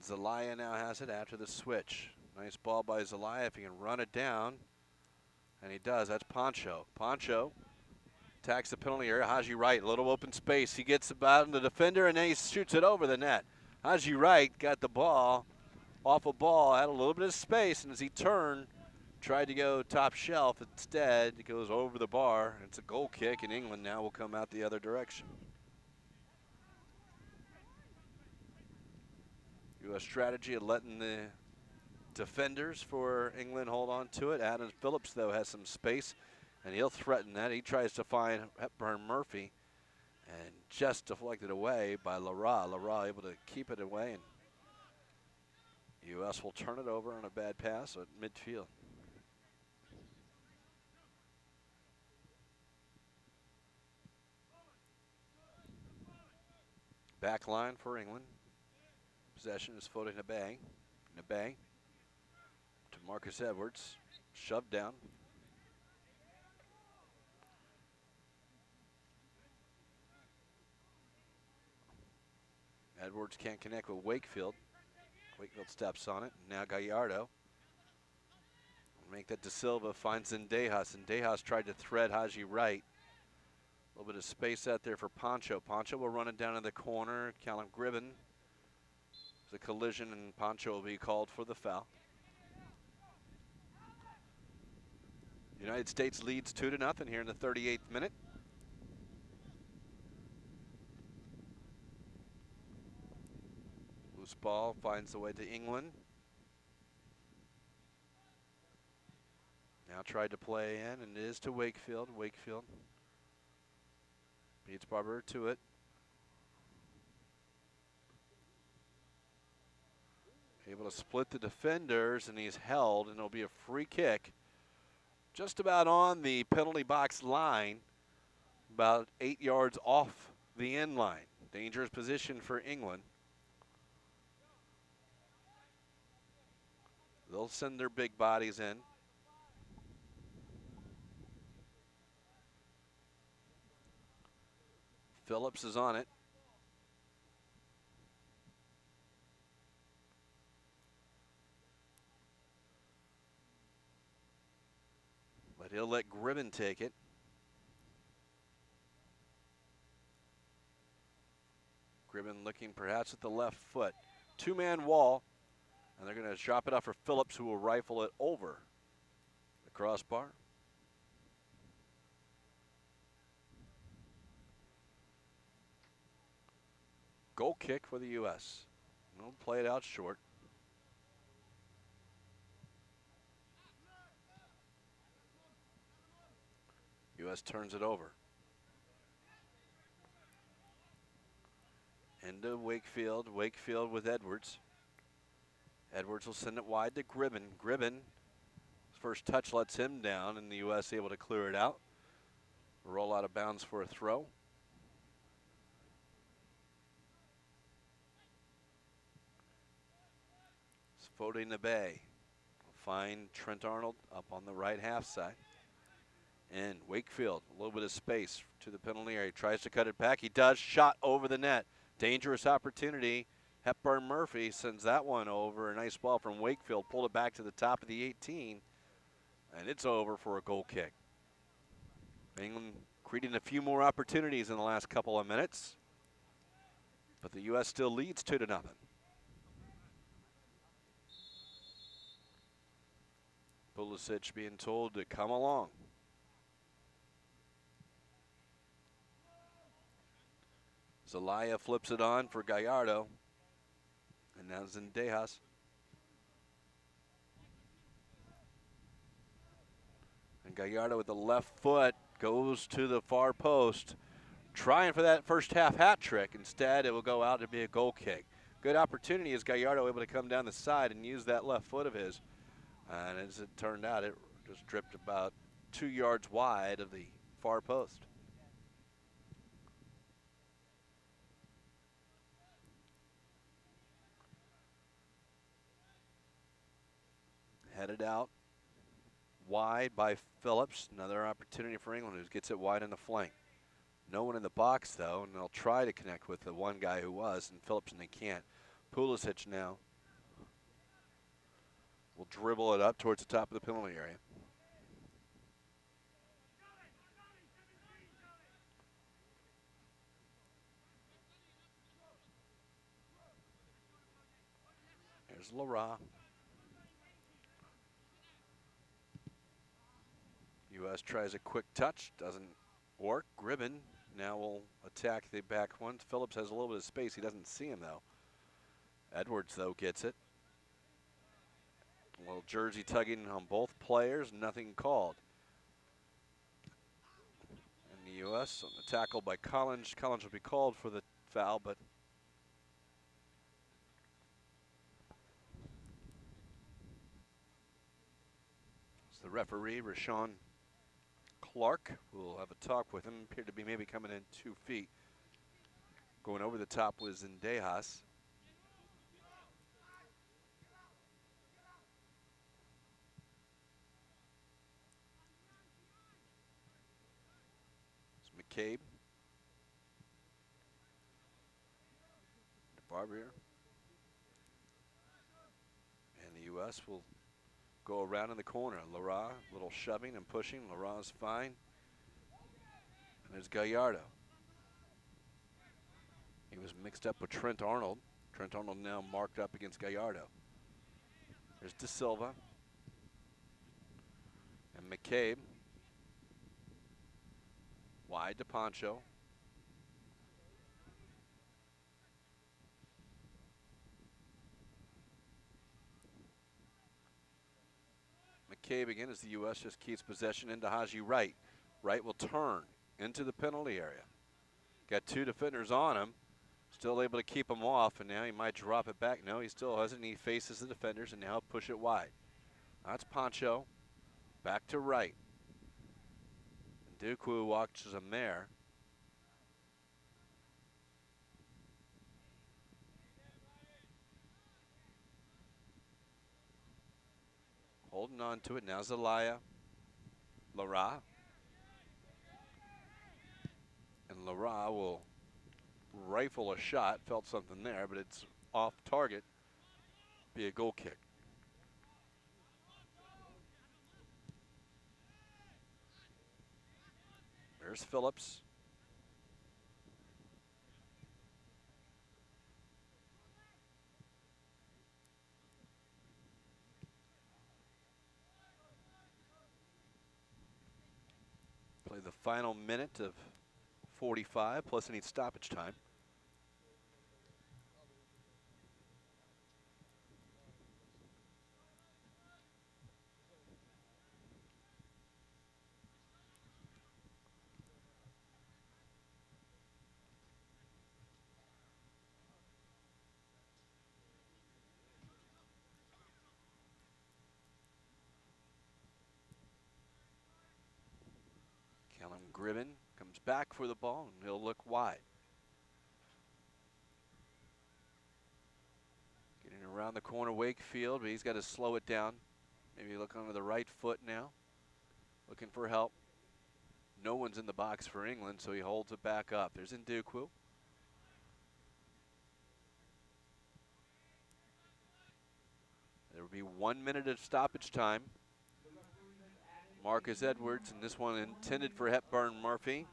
Zelaya now has it after the switch. Nice ball by Zelaya if he can run it down. And he does. That's Poncho. Poncho attacks the penalty area. Haji Wright, a little open space. He gets about in the defender and then he shoots it over the net. Haji Wright got the ball off a ball, had a little bit of space, and as he turned, tried to go top shelf. Instead, it goes over the bar. It's a goal kick, and England now will come out the other direction. U.S. strategy of letting the defenders for England hold on to it. Adam Phillips, though, has some space, and he'll threaten that. He tries to find Hepburn Murphy, and just deflected away by Lara. Lara able to keep it away, and U.S. will turn it over on a bad pass at midfield. Back line for England. Possession is floating a bang. Nabay to Marcus Edwards. Shoved down. Edwards can't connect with Wakefield. Wakefield steps on it. Now Gallardo. Make that to Silva. Finds Zendejas. Zendejas tried to thread Haji Wright. A little bit of space out there for Poncho. Poncho will run it down in the corner. Callum Gribben. It's a collision, and Poncho will be called for the foul. United States leads 2-0 here in the 38th minute. Loose ball finds the way to England. Now tried to play in, and it is to Wakefield. Wakefield beats Barber to it. Able to split the defenders, and he's held, and it'll be a free kick. Just about on the penalty box line, about 8 yards off the end line. Dangerous position for England. They'll send their big bodies in. Phillips is on it. But he'll let Gribben take it. Gribben looking perhaps at the left foot. Two-man wall, and they're going to drop it off for Phillips, who will rifle it over the crossbar. Goal kick for the U.S. We'll play it out short. U.S. turns it over. Into Wakefield. Wakefield with Edwards. Edwards will send it wide to Gribben. Gribben, first touch lets him down, and the U.S. able to clear it out. Roll out of bounds for a throw. It's Foden the Bay. Find Trent Arnold up on the right half side. And Wakefield, a little bit of space to the penalty area. He tries to cut it back. He does. Shot over the net. Dangerous opportunity. Hepburn Murphy sends that one over. A nice ball from Wakefield. Pulled it back to the top of the 18. And it's over for a goal kick. England creating a few more opportunities in the last couple of minutes. But the U.S. still leads 2-0. Pulisic being told to come along. Zelaya flips it on for Gallardo. And now Zendejas. And Gallardo with the left foot goes to the far post, trying for that first half hat trick. Instead, it will go out to be a goal kick. Good opportunity as Gallardo able to come down the side and use that left foot of his. And as it turned out, it just dripped about 2 yards wide of the far post. Headed out wide by Phillips. Another opportunity for England, who gets it wide in the flank. No one in the box, though, and they'll try to connect with the one guy who was, and Phillips, and they can't. Pulisic now will dribble it up towards the top of the penalty area. There's Lara. U.S. tries a quick touch, doesn't work. Gribben now will attack the back one. Phillips has a little bit of space. He doesn't see him, though. Edwards, though, gets it. A little jersey tugging on both players, nothing called. And the U.S. on the tackle by Collins. Collins will be called for the foul, but it's the referee, Rashawn Clark. We'll have a talk with him. Appeared to be maybe coming in 2 feet. Going over the top was Zendejas. It's McCabe. Barbier. And the U.S. will go around in the corner. Lara, a little shoving and pushing. Lara's fine. And there's Gallardo. He was mixed up with Trent Arnold. Trent Arnold now marked up against Gallardo. There's De Silva. And McCabe. Wide to Poncho. McCabe again as the U.S. just keeps possession into Haji Wright. Wright will turn into the penalty area. Got two defenders on him. Still able to keep him off, and now he might drop it back. No, he still hasn't. He faces the defenders, and now push it wide. That's Poncho. Back to Wright. And Duku watches him there. Holding on to it. Now Zelaya. Lara. And Lara will rifle a shot. Felt something there, but it's off target. Be a goal kick. There's Phillips. Play the final minute of 45 plus any stoppage time. Gribben comes back for the ball, and he'll look wide. Getting around the corner, Wakefield, but he's got to slow it down. Maybe look onto the right foot now. Looking for help. No one's in the box for England, so he holds it back up. There's Ndukwu. There will be 1 minute of stoppage time. Marcus Edwards, and this one intended for Hepburn Murphy.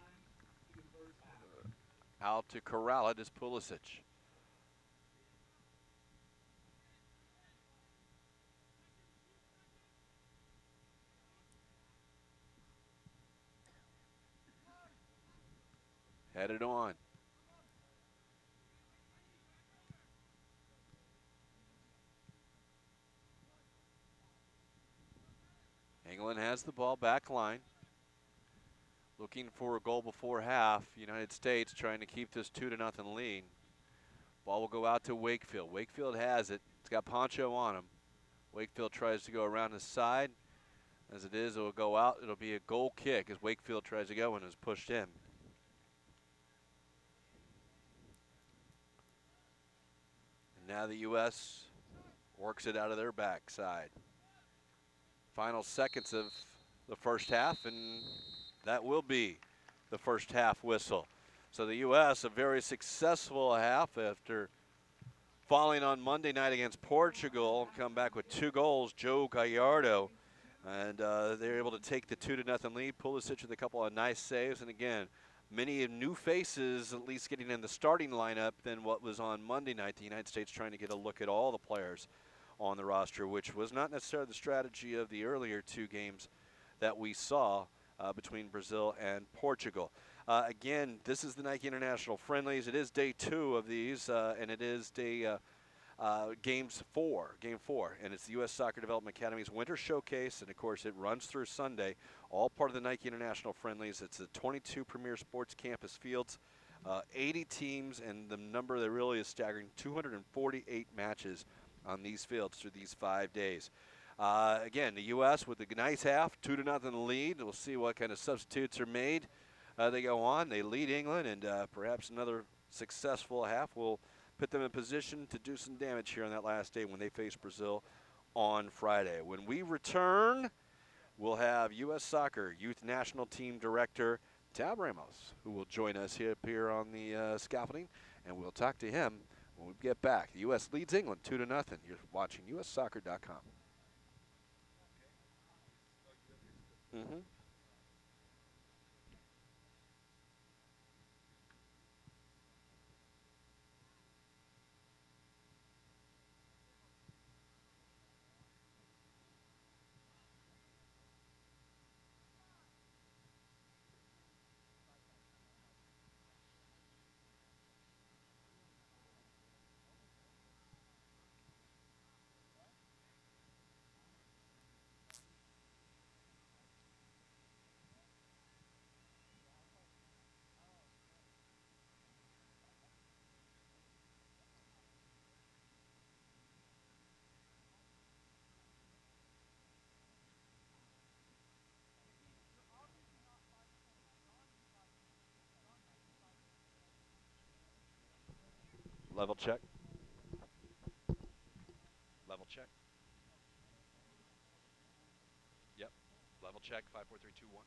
Out to corral it is Pulisic. Headed on. England has the ball, back line. Looking for a goal before half. United States trying to keep this 2-0 lead. Ball will go out to Wakefield. Wakefield has it. It's got Poncho on him. Wakefield tries to go around his side. As it is, it will go out. It'll be a goal kick as Wakefield tries to go and is pushed in. And now the U.S. works it out of their backside. Final seconds of the first half, and that will be the first half whistle. So the U.S. a very successful half after falling on Monday night against Portugal, come back with 2 goals, Joe Gallardo, and they're able to take the 2-0 lead. Pulisic with a couple of nice saves, and again, many new faces at least getting in the starting lineup than what was on Monday night. The United States trying to get a look at all the players on the roster, which was not necessarily the strategy of the earlier 2 games that we saw between Brazil and Portugal. Again, this is the Nike International Friendlies. It is day 2 of these, and it is day game 4, and it's the U.S. Soccer Development Academy's Winter Showcase, and of course it runs through Sunday, all part of the Nike International Friendlies. It's the 22 premier sports campus fields, 80 teams, and the number that really is staggering, 248 matches on these fields through these 5 days. Again, the U.S. with a nice half, 2-0 lead. We'll see what kind of substitutes are made. They go on. They lead England, and perhaps another successful half will put them in position to do some damage here on that last day when they face Brazil on Friday. When we return, we'll have U.S. Soccer Youth National Team Director Tab Ramos, who will join us here on the scaffolding, and we'll talk to him when we get back. The U.S. leads England 2-0. You're watching USsoccer.com. Mm-hmm. Level check. Level check. Yep. Level check. 5, 4, 3, 2, 1.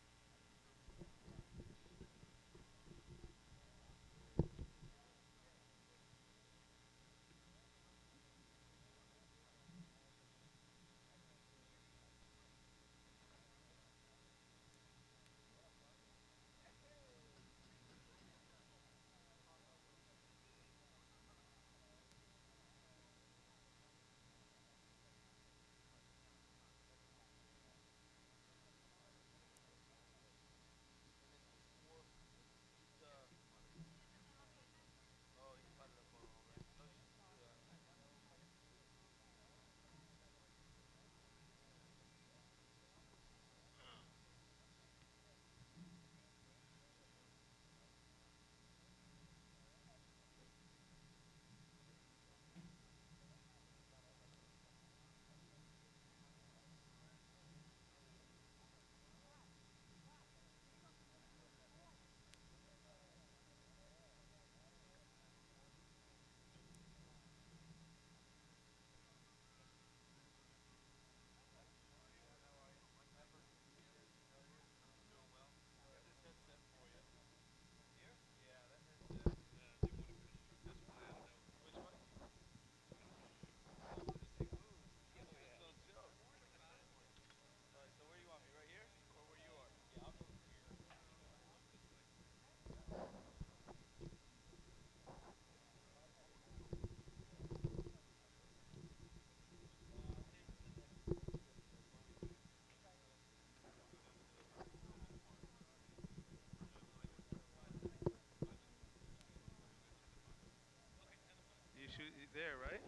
You shoot there, right?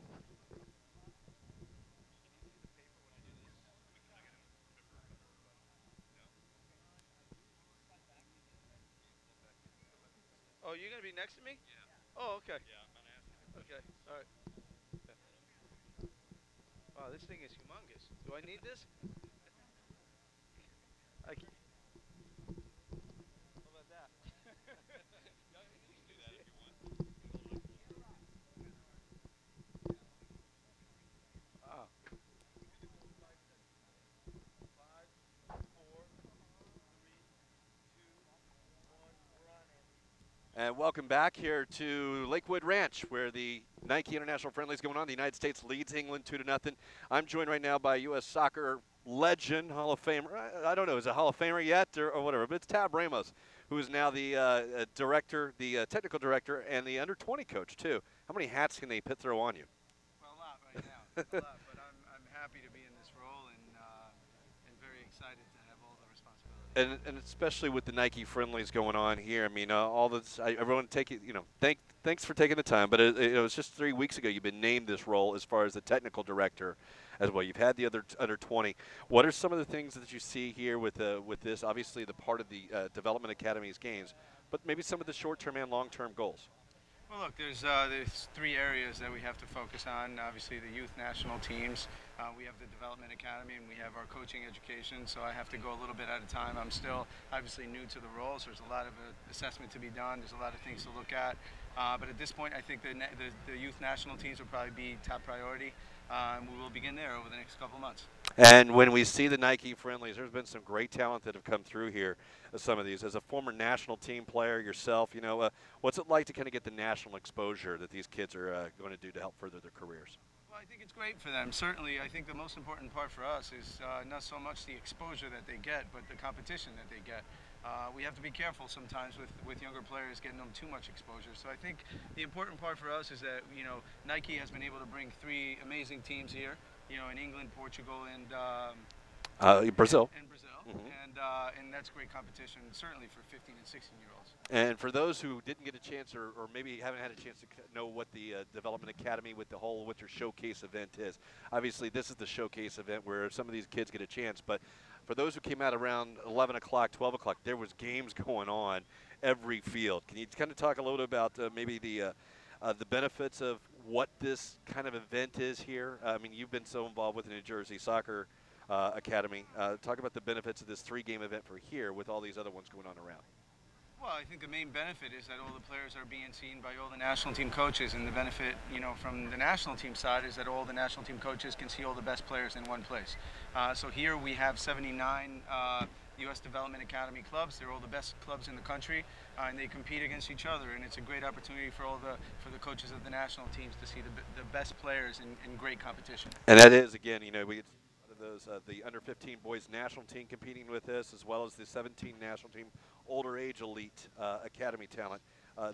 Oh, you're gonna be next to me? Yeah. Oh, okay. Yeah, I'm gonna ask you the question. Okay, all right. Yeah. Wow, this thing is humongous. Do I need this? I can, how about that? Wow. Five, four, three, two, one. We're on, Andy. And welcome back here to Lakewood Ranch, where the Nike International Friendlies going on. The United States leads England 2-0. I'm joined right now by U.S. Soccer legend, Hall of Famer. I don't know, is it Hall of Famer yet or whatever? But it's Tab Ramos, who is now the director, the technical director, and the under-20 coach too. How many hats can they throw on you? Well, a lot right now. A lot, but I'm happy to be in this role and very excited to have all the responsibility. And especially with the Nike friendlies going on here, I mean, all this. Everyone take it. Thanks for taking the time. But it was just 3 weeks ago you've been named this role as far as the technical director, as well. You've had the other under 20. What are some of the things that you see here with this? Obviously, the part of the development academy's games, but maybe some of the short-term and long-term goals. Well, look, there's three areas that we have to focus on. Obviously, the youth national teams. We have the development academy, and we have our coaching education. So I have to go a little bit at a time. I'm still obviously new to the role, so there's a lot of assessment to be done. There's a lot of things to look at. But at this point, I think the youth national teams will probably be top priority, and we will begin there over the next couple months. And when we see the Nike Friendlies, there's been some great talent that have come through here. Some of these, as a former national team player yourself, what's it like to kind of get the national exposure that these kids are going to do to help further their careers? Well, I think it's great for them. Certainly, I think the most important part for us is not so much the exposure that they get, but the competition that they get. We have to be careful sometimes with younger players getting them too much exposure. So I think the important part for us is that Nike has been able to bring three amazing teams here. In England, Portugal, and Brazil. And Brazil, and that's great competition, certainly for 15 and 16-year-olds. And for those who didn't get a chance or maybe haven't had a chance to know what the Development Academy with the whole Winter Showcase event is, obviously this is the showcase event where some of these kids get a chance. But for those who came out around 11 o'clock, 12 o'clock, there was games going on every field. Can you kind of talk a little bit about maybe the benefits of what this kind of event is here? I mean, you've been so involved with the New Jersey Soccer Academy. Talk about the benefits of this three-game event for here with all these other ones going on around. Well, I think the main benefit is that all the players are being seen by all the national team coaches, and the benefit, from the national team side is that all the national team coaches can see all the best players in one place. So here we have 79 U.S. Development Academy clubs. They're all the best clubs in the country, and they compete against each other. And it's a great opportunity for the coaches of the national teams to see the best players in great competition. And that is, again, we get those the under 15 boys national team competing with this, as well as the 17 national team older age elite academy talent.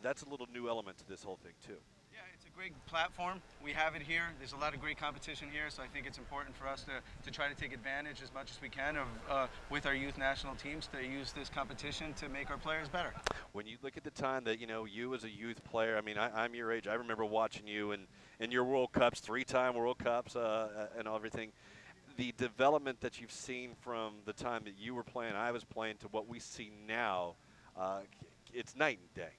That's a little new element to this whole thing too. Yeah, it's a great platform. We have it here. There's a lot of great competition here, so I think it's important for us to try to take advantage as much as we can of with our youth national teams to use this competition to make our players better. When you look at the time that you as a youth player, I mean, I'm your age. I remember watching you in your World Cups, 3-time World Cups, and everything. The development that you've seen from the time that you were playing, I was playing, to what we see now, it's night and day.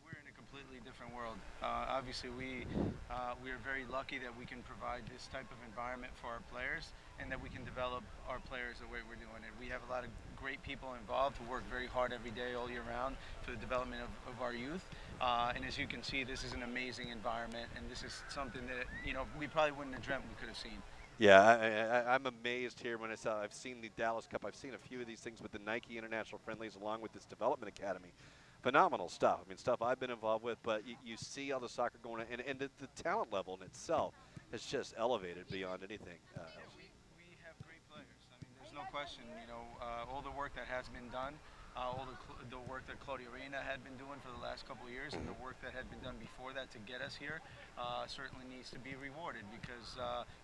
We're in a completely different world. Obviously, we are very lucky that we can provide this type of environment for our players, and that we can develop our players the way we're doing it. We have a lot of great people involved who work very hard every day, all year round, for the development of our youth. And as you can see, this is an amazing environment, and this is something that we probably wouldn't have dreamt we could have seen. Yeah, I'm amazed here when I've seen the Dallas Cup. I've seen a few of these things with the Nike International Friendlies along with this Development Academy. Phenomenal stuff. I mean, stuff I've been involved with, but you see all the soccer going on, and the talent level in itself has just elevated beyond anything else. We have great players. I mean, there's no question, all the work that has been done, all the work that Claudia Reina had been doing for the last couple of years, and the work that had been done before that to get us here, certainly needs to be rewarded, because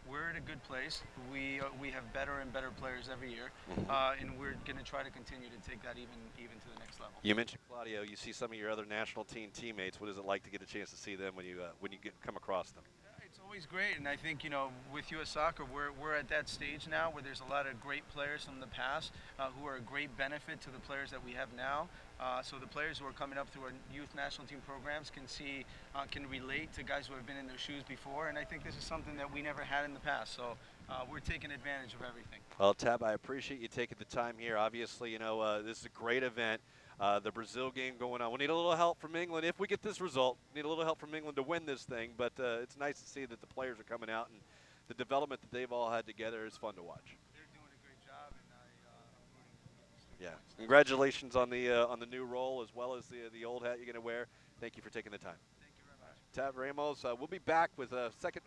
we're in a good place. We have better and better players every year, and we're going to try to continue to take that even to the next level. You mentioned Claudio. You see some of your other national team teammates. What is it like to get a chance to see them when you come across them? It's always great, and I think with U.S. Soccer, we're at that stage now where there's a lot of great players from the past who are a great benefit to the players that we have now. So the players who are coming up through our youth national team programs can relate to guys who have been in their shoes before, and I think this is something that we never had in the past. So we're taking advantage of everything. Well, Tab, I appreciate you taking the time here. Obviously, this is a great event. The Brazil game going on. We need a little help from England if we get this result. We need a little help from England to win this thing, but it's nice to see that the players are coming out, and the development that they've all had together is fun to watch. They're doing a great job, and I'm rooting to get these 3 points. Congratulations on the new role, as well as the old hat you're going to wear. Thank you for taking the time. Thank you very much. Tab Ramos. We'll be back with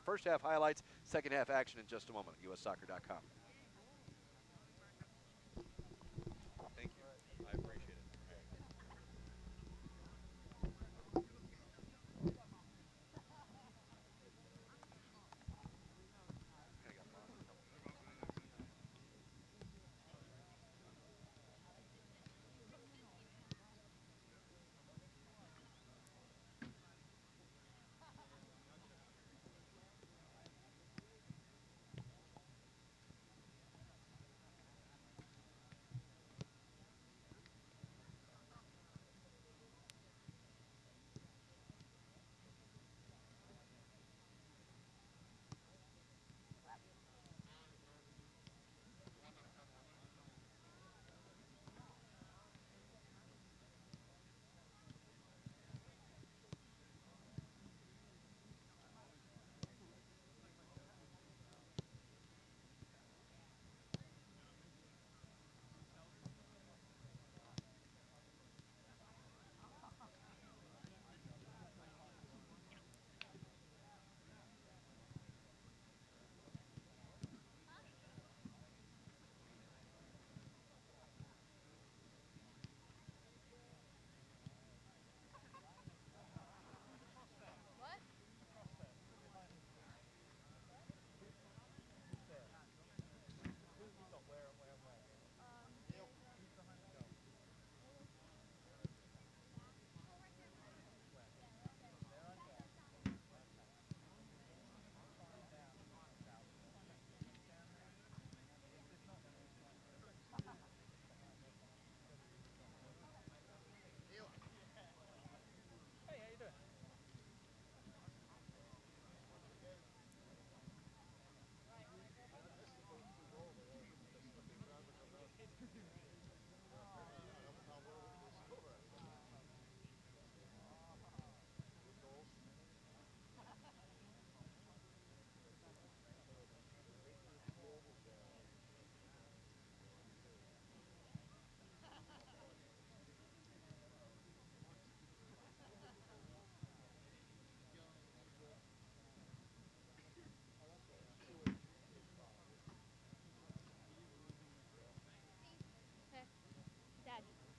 first half highlights, second half action in just a moment. USSoccer.com. Thank you. I appreciate it.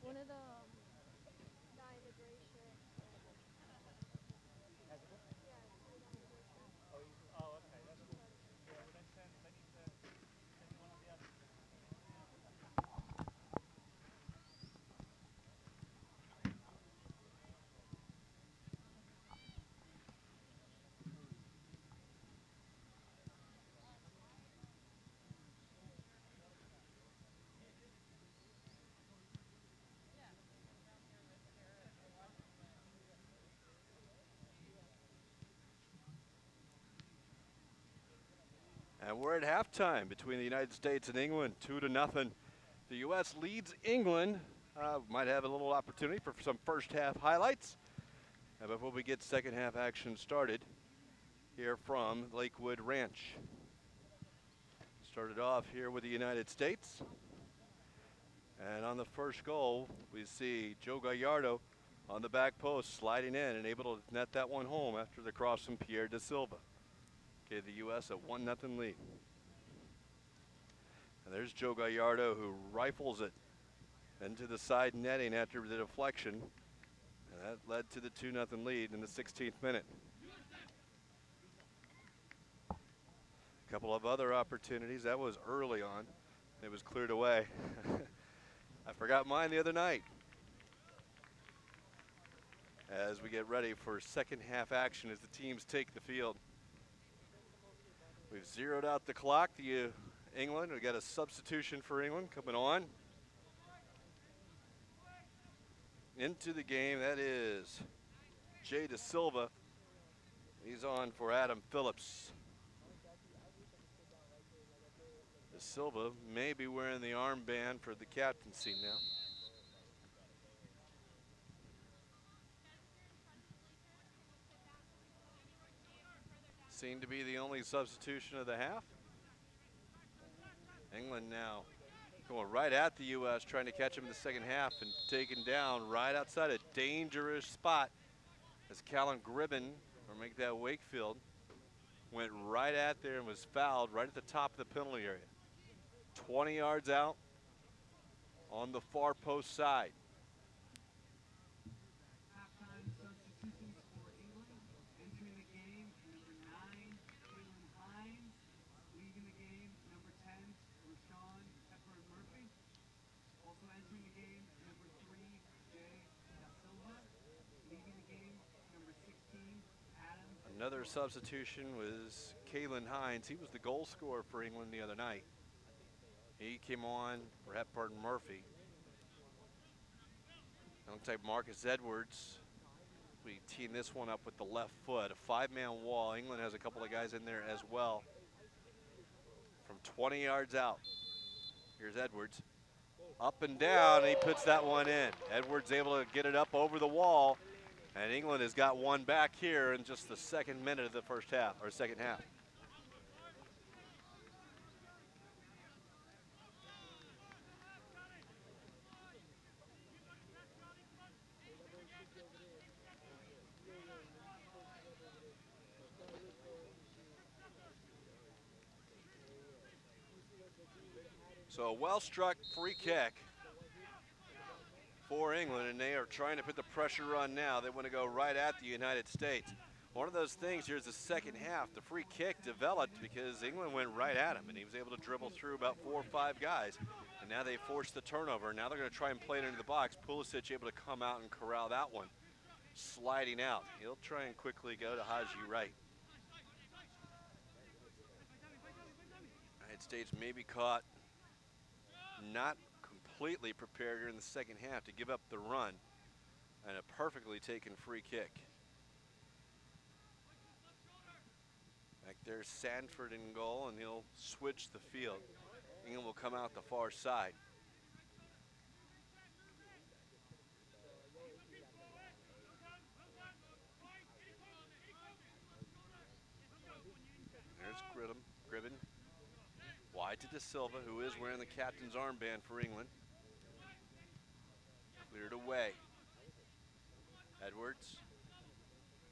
One of the guy in the gray shirt. Has a book? Yeah, the guy in the gray shirt. Oh, okay, that's cool. Yeah, well then send, they need to send you one of the others. And we're at halftime between the United States and England, 2-0. The U.S. leads England. Might have a little opportunity for some first half highlights before we get second half action started here from Lakewood Ranch. Started off here with the United States. And on the first goal, we see Joe Gallardo on the back post sliding in and able to net that one home after the cross from Pierre da Silva. Gave the U.S. a 1-0 lead. And there's Joe Gallardo who rifles it into the side netting after the deflection. And that led to the 2-0 lead in the 16th minute. A couple of other opportunities. That was early on. It was cleared away. I forgot mine the other night. As we get ready for second half action as the teams take the field. We've zeroed out the clock. England, we got a substitution for England coming on. Into the game, that is Jay da Silva. He's on for Adam Phillips. Da Silva may be wearing the armband for the captaincy now. Seemed to be the only substitution of the half. England now going right at the U.S., trying to catch him in the second half and taken down right outside a dangerous spot as Callum Gribben, or make that Wakefield, went right at there and was fouled right at the top of the penalty area. 20 yards out on the far post side. Halftime substitutions for England. Entering the game, number 9, Kaylin Hines. Leaving the game, number 10, Rashawn Murphy. Also entering the game, number 3, Jay da Silva. Leaving the game, number 16, Adam. Another substitution was Kaylin Hines. He was the goal scorer for England the other night. He came on for Hepburn Murphy. It looks like Marcus Edwards. We team this one up with the left foot. A 5-man wall. England has a couple of guys in there as well. From 20 yards out. Here's Edwards. Up and down, and he puts that one in. Edwards able to get it up over the wall. And England has got one back here in just the second minute of the first half, or second half. So a well-struck free kick for England, and they are trying to put the pressure on now. They want to go right at the United States. One of those things, here's the second half. The free kick developed because England went right at him, and he was able to dribble through about 4 or 5 guys. And now they forced the turnover. Now they're going to try and play it into the box. Pulisic able to come out and corral that one. Sliding out. He'll try and quickly go to Haji Wright. United States may be caught not completely prepared here in the second half to give up the run, and a perfectly taken free kick. Back there's Sanford in goal, and he'll switch the field. England will come out the far side. There's Gribben. Wide to da Silva, who is wearing the captain's armband for England. Cleared away. Edwards.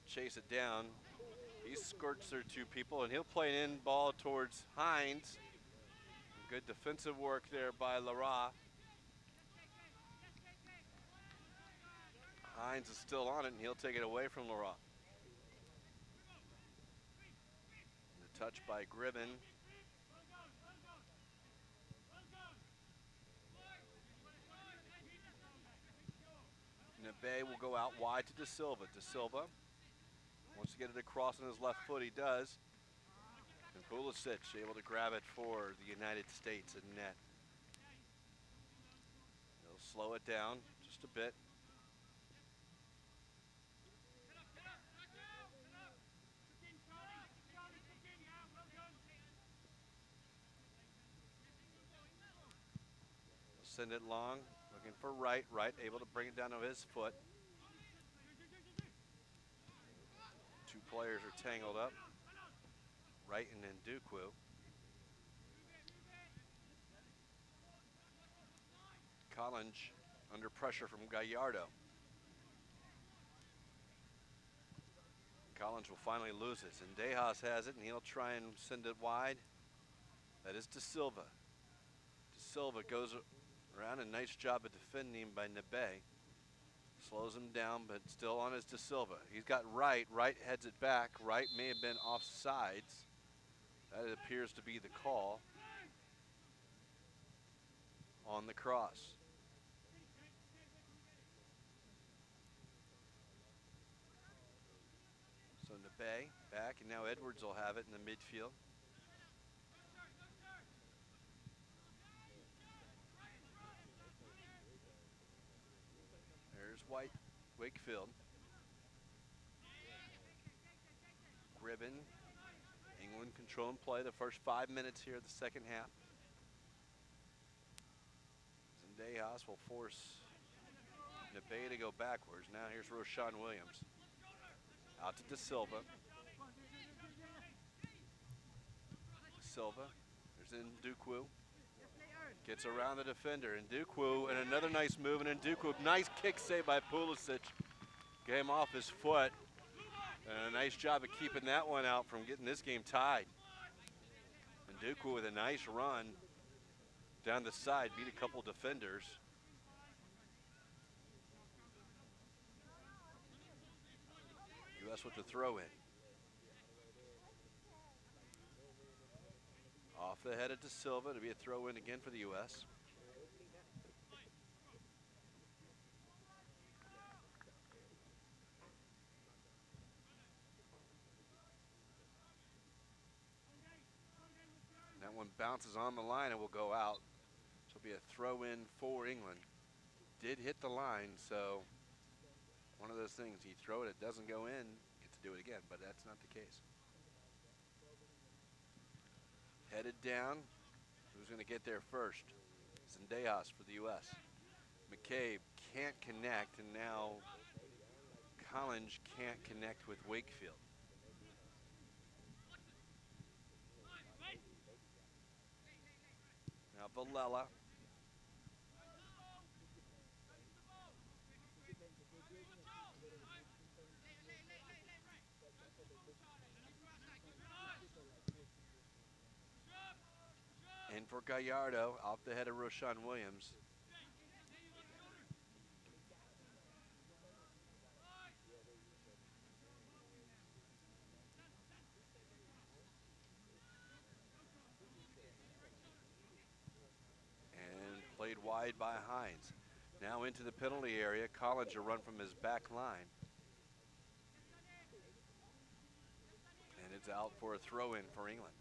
Chase it down. He skirts their 2 people, and he'll play an in ball towards Hines. Good defensive work there by Lara. Hines is still on it, and he'll take it away from Leroy. The touch by Gribben. Nebe will go out wide to De Silva. De Silva wants to get it across on his left foot. He does. And Pulisic able to grab it for the United States at net. He'll slow it down just a bit. Send it long, looking for Wright. Wright able to bring it down to his foot. Two players are tangled up. Wright and Ndukwu. Collins under pressure from Gallardo. Collins will finally lose it, and Dejas has it, and he'll try and send it wide. That is De Silva. De Silva goes around, a nice job of defending by Nebe. Slows him down, but still on his De Silva. He's got Wright. Wright heads it back. Wright may have been offsides. That appears to be the call on the cross. So Nebe back, and now Edwards will have it in the midfield. There's White, Wakefield. Gribben. England control and play the first 5 minutes here of the second half. Zendejas will force Nebe to go backwards. Now here's Roshan Williams. Out to De Silva. De Silva. There's Ndukwu. Gets around the defender. Ndukwu, and another nice move. And Ndukwu, nice kick save by Pulisic. Get him off his foot. And a nice job of keeping that one out from getting this game tied. Ndukwu with a nice run down the side, beat a couple defenders. U.S. with the throw in. Off the head of De Silva to be a throw in again for the U.S. That one bounces on the line and will go out. So it'll be a throw in for England. Did hit the line, so one of those things, you throw it, it doesn't go in, get to do it again, but that's not the case. Headed down. Who's going to get there first? Zendejas for the U.S. McCabe can't connect, and now Collins can't connect with Wakefield. Now Villela. In for Gallardo, off the head of Roshan Williams. And played wide by Hines. Now into the penalty area. Collins will run from his back line. And it's out for a throw-in for England.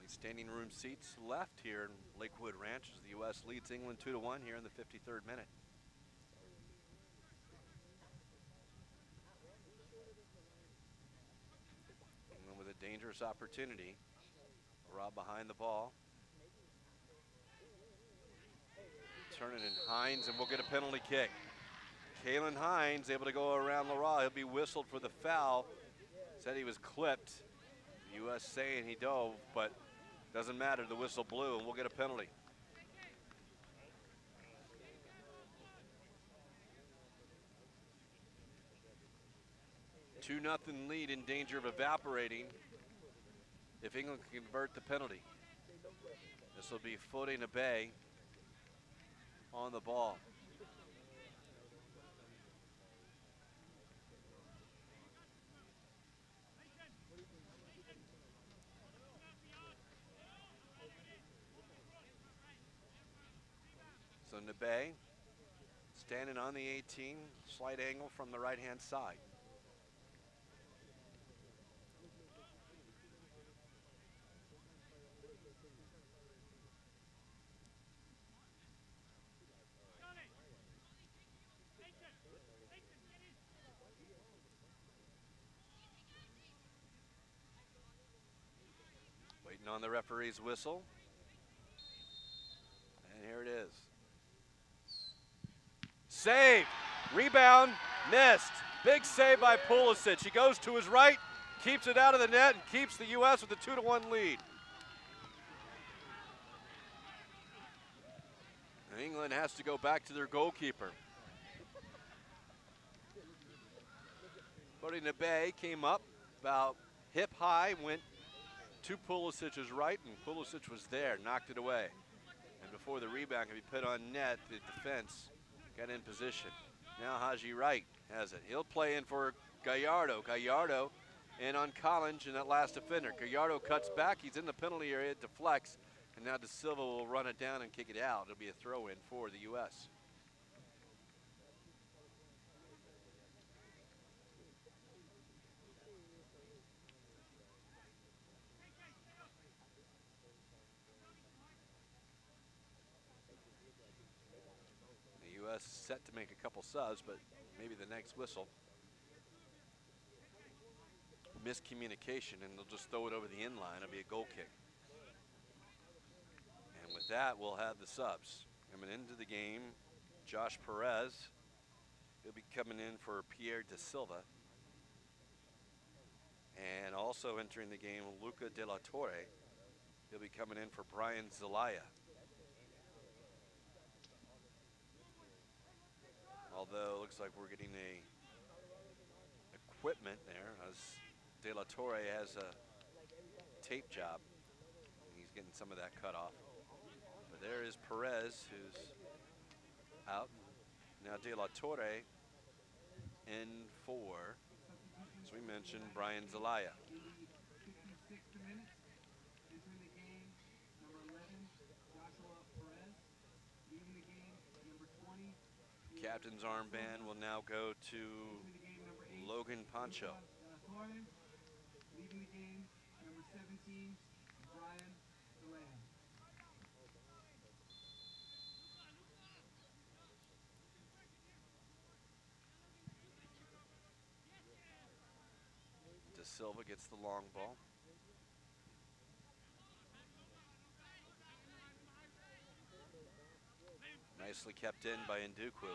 Standing room seats left here in Lakewood Ranch as the U.S. leads England 2-1 here in the 53rd minute. England with a dangerous opportunity. Rob behind the ball. Turning in Hines, and we'll get a penalty kick. Kalen Hines able to go around Leroy. He'll be whistled for the foul. Said he was clipped. The U.S. saying he dove, but doesn't matter, the whistle blew, and we'll get a penalty. 2-0 lead in danger of evaporating if England can convert the penalty. This will be Fode Nabe on the ball. So Nabe standing on the 18, slight angle from the right-hand side. Waiting on the referee's whistle. And here it is. Save, rebound, missed. Big save by Pulisic. He goes to his right, keeps it out of the net, and keeps the U.S. with a 2-1 lead. And England has to go back to their goalkeeper. Fode Nabe came up about hip high, went to Pulisic's right, and Pulisic was there, knocked it away. And before the rebound could be put on net, the defense got in position. Now Haji Wright has it. He'll play in for Gallardo. Gallardo in on Collins and that last defender. Gallardo cuts back. He's in the penalty area, deflects, and now De Silva will run it down and kick it out. It'll be a throw-in for the U.S. The U.S. set to make a couple subs, but maybe the next whistle. Miscommunication, and they'll just throw it over the in line. It'll be a goal kick. And with that, we'll have the subs. Coming into the game, Josh Perez. He'll be coming in for Pierre De Silva. And also entering the game, Luca De La Torre. He'll be coming in for Brian Zelaya. Although it looks like we're getting a equipment there, as De La Torre has a tape job. He's getting some of that cut off. But there is Perez, who's out. Now De La Torre in for, as we mentioned, Brian Zelaya. 56th minute, entering the game, number 11, Joshua Perez. Leaving the game, number 20. Captain's armband will now go to Entering the game, number 8, Logan Pancho. Torre. Leaving the game, number 17, Brian Zelaya. De Silva gets the long ball. Nicely kept in by Ndukwu.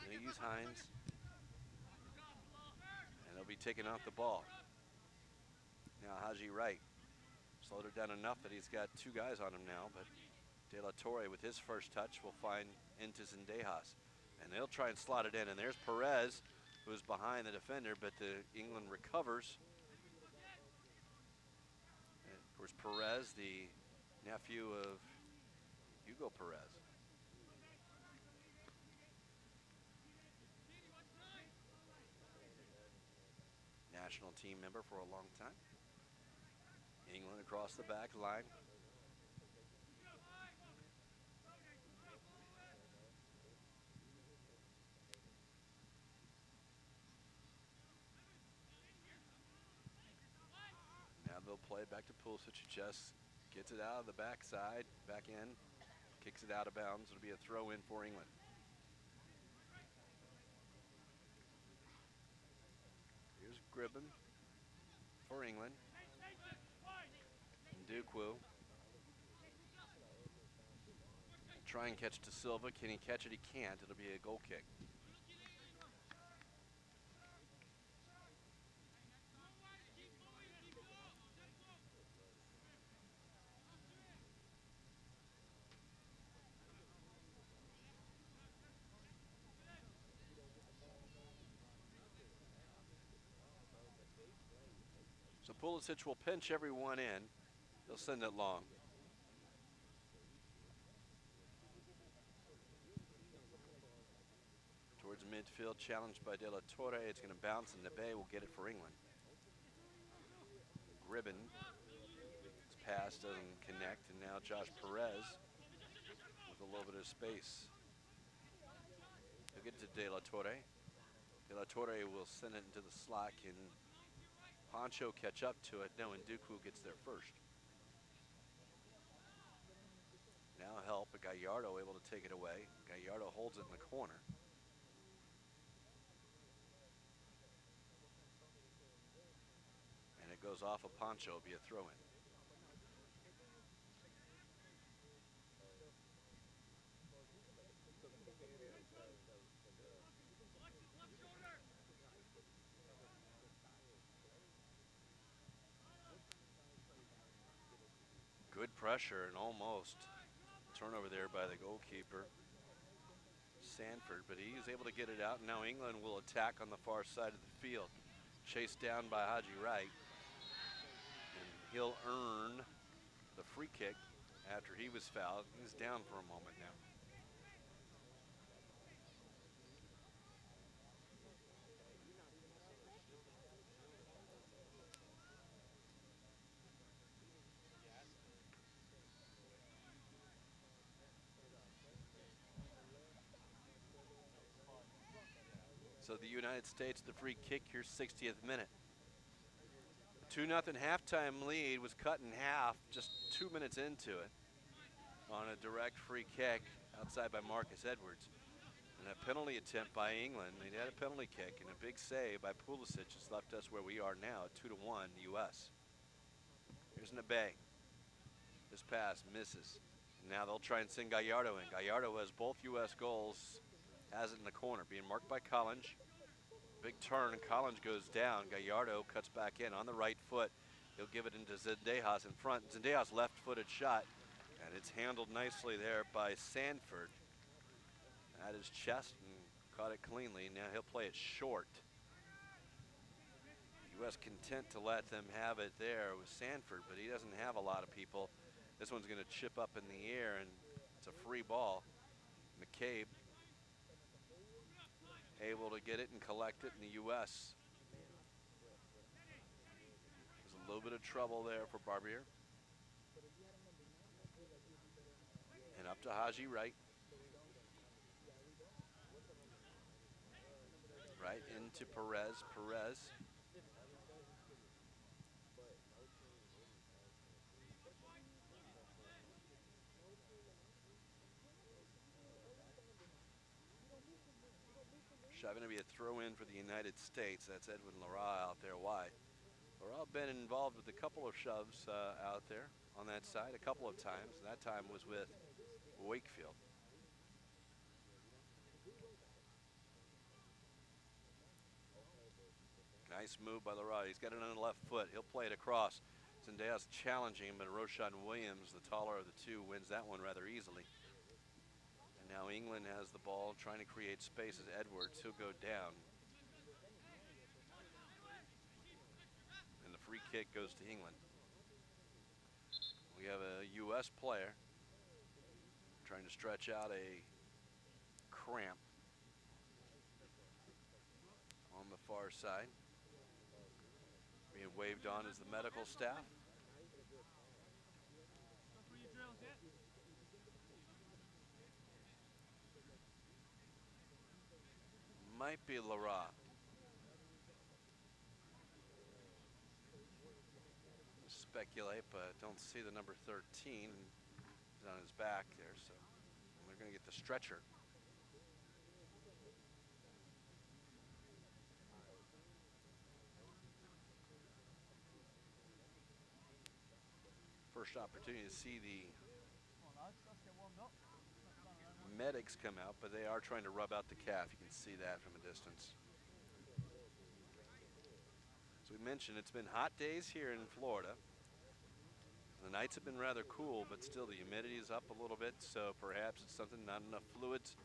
Gonna use Hines. And they'll be taking off the ball. Now Haji Wright slowed her down enough that he's got two guys on him now, but De La Torre with his first touch will find Intes and Dejas. And they'll try and slot it in, and there's Perez, who's behind the defender, but the England recovers. And of course, Perez, the nephew of Hugo Perez. National team member for a long time. England across the back line. Now they'll play it back to Pulisic, who just gets it out of the backside, back in, kicks it out of bounds. It'll be a throw in for England. Here's Gribben for England. Ndukwu. Try and catch De Silva. Can he catch it? He can't. It'll be a goal kick. Pulisic will pinch everyone in. He'll send it long. Towards midfield, challenged by De La Torre. It's going to bounce, and Nebe will get it for England. Gribben. His pass doesn't connect, and now Josh Perez with a little bit of space. He'll get it to De La Torre. De La Torre will send it into the slot. Can Poncho catch up to it? No, and Nduku gets there first. Now help, but Gallardo able to take it away. Gallardo holds it in the corner. And it goes off of Poncho, it'll be a throw-in. Good pressure and almost turnover there by the goalkeeper, Sanford, but he's able to get it out. And now England will attack on the far side of the field. Chased down by Haji Wright. And he'll earn the free kick after he was fouled. He's down for a moment now. So the United States, the free kick here, 60th minute. 2-0 halftime lead was cut in half just 2 minutes into it on a direct free kick outside by Marcus Edwards. And a penalty attempt by England. They had a penalty kick and a big save by Pulisic has left us where we are now at 2-1 U.S. Here's Nebe. This pass misses. Now they'll try and send Gallardo in. Gallardo has both U.S. goals. Has it in the corner, being marked by Collins. Big turn, and Collins goes down. Gallardo cuts back in on the right foot. He'll give it into Zendejas in front. Zendejas left-footed shot, and it's handled nicely there by Sanford at his chest and caught it cleanly. Now he'll play it short. U.S. content to let them have it there with Sanford, but he doesn't have a lot of people. This one's going to chip up in the air, and it's a free ball. McCabe able to get it and collect it in the U.S. There's a little bit of trouble there for Barbier. And up to Haji Wright. Right into Perez. Perez. Going to be a throw-in for the United States. That's Edwin Lara out there wide. Lara been involved with a couple of shoves out there on that side a couple of times. And that time was with Wakefield. Nice move by Lara. He's got it on the left foot. He'll play it across. Zendejas challenging him, but Roshan Williams, the taller of the two, wins that one rather easily. Now England has the ball, trying to create space as Edwards. He'll go down. And the free kick goes to England. We have a U.S. player trying to stretch out a cramp on the far side. Being waved on as the medical staff. Might be Lara. Speculate, but don't see the number 13. He's on his back there, so they're going to get the stretcher. First opportunity to see the medics come out, but they are trying to rub out the calf. You can see that from a distance. As we mentioned, it's been hot days here in Florida. The nights have been rather cool, but still the humidity is up a little bit, so perhaps it's something, not enough fluids.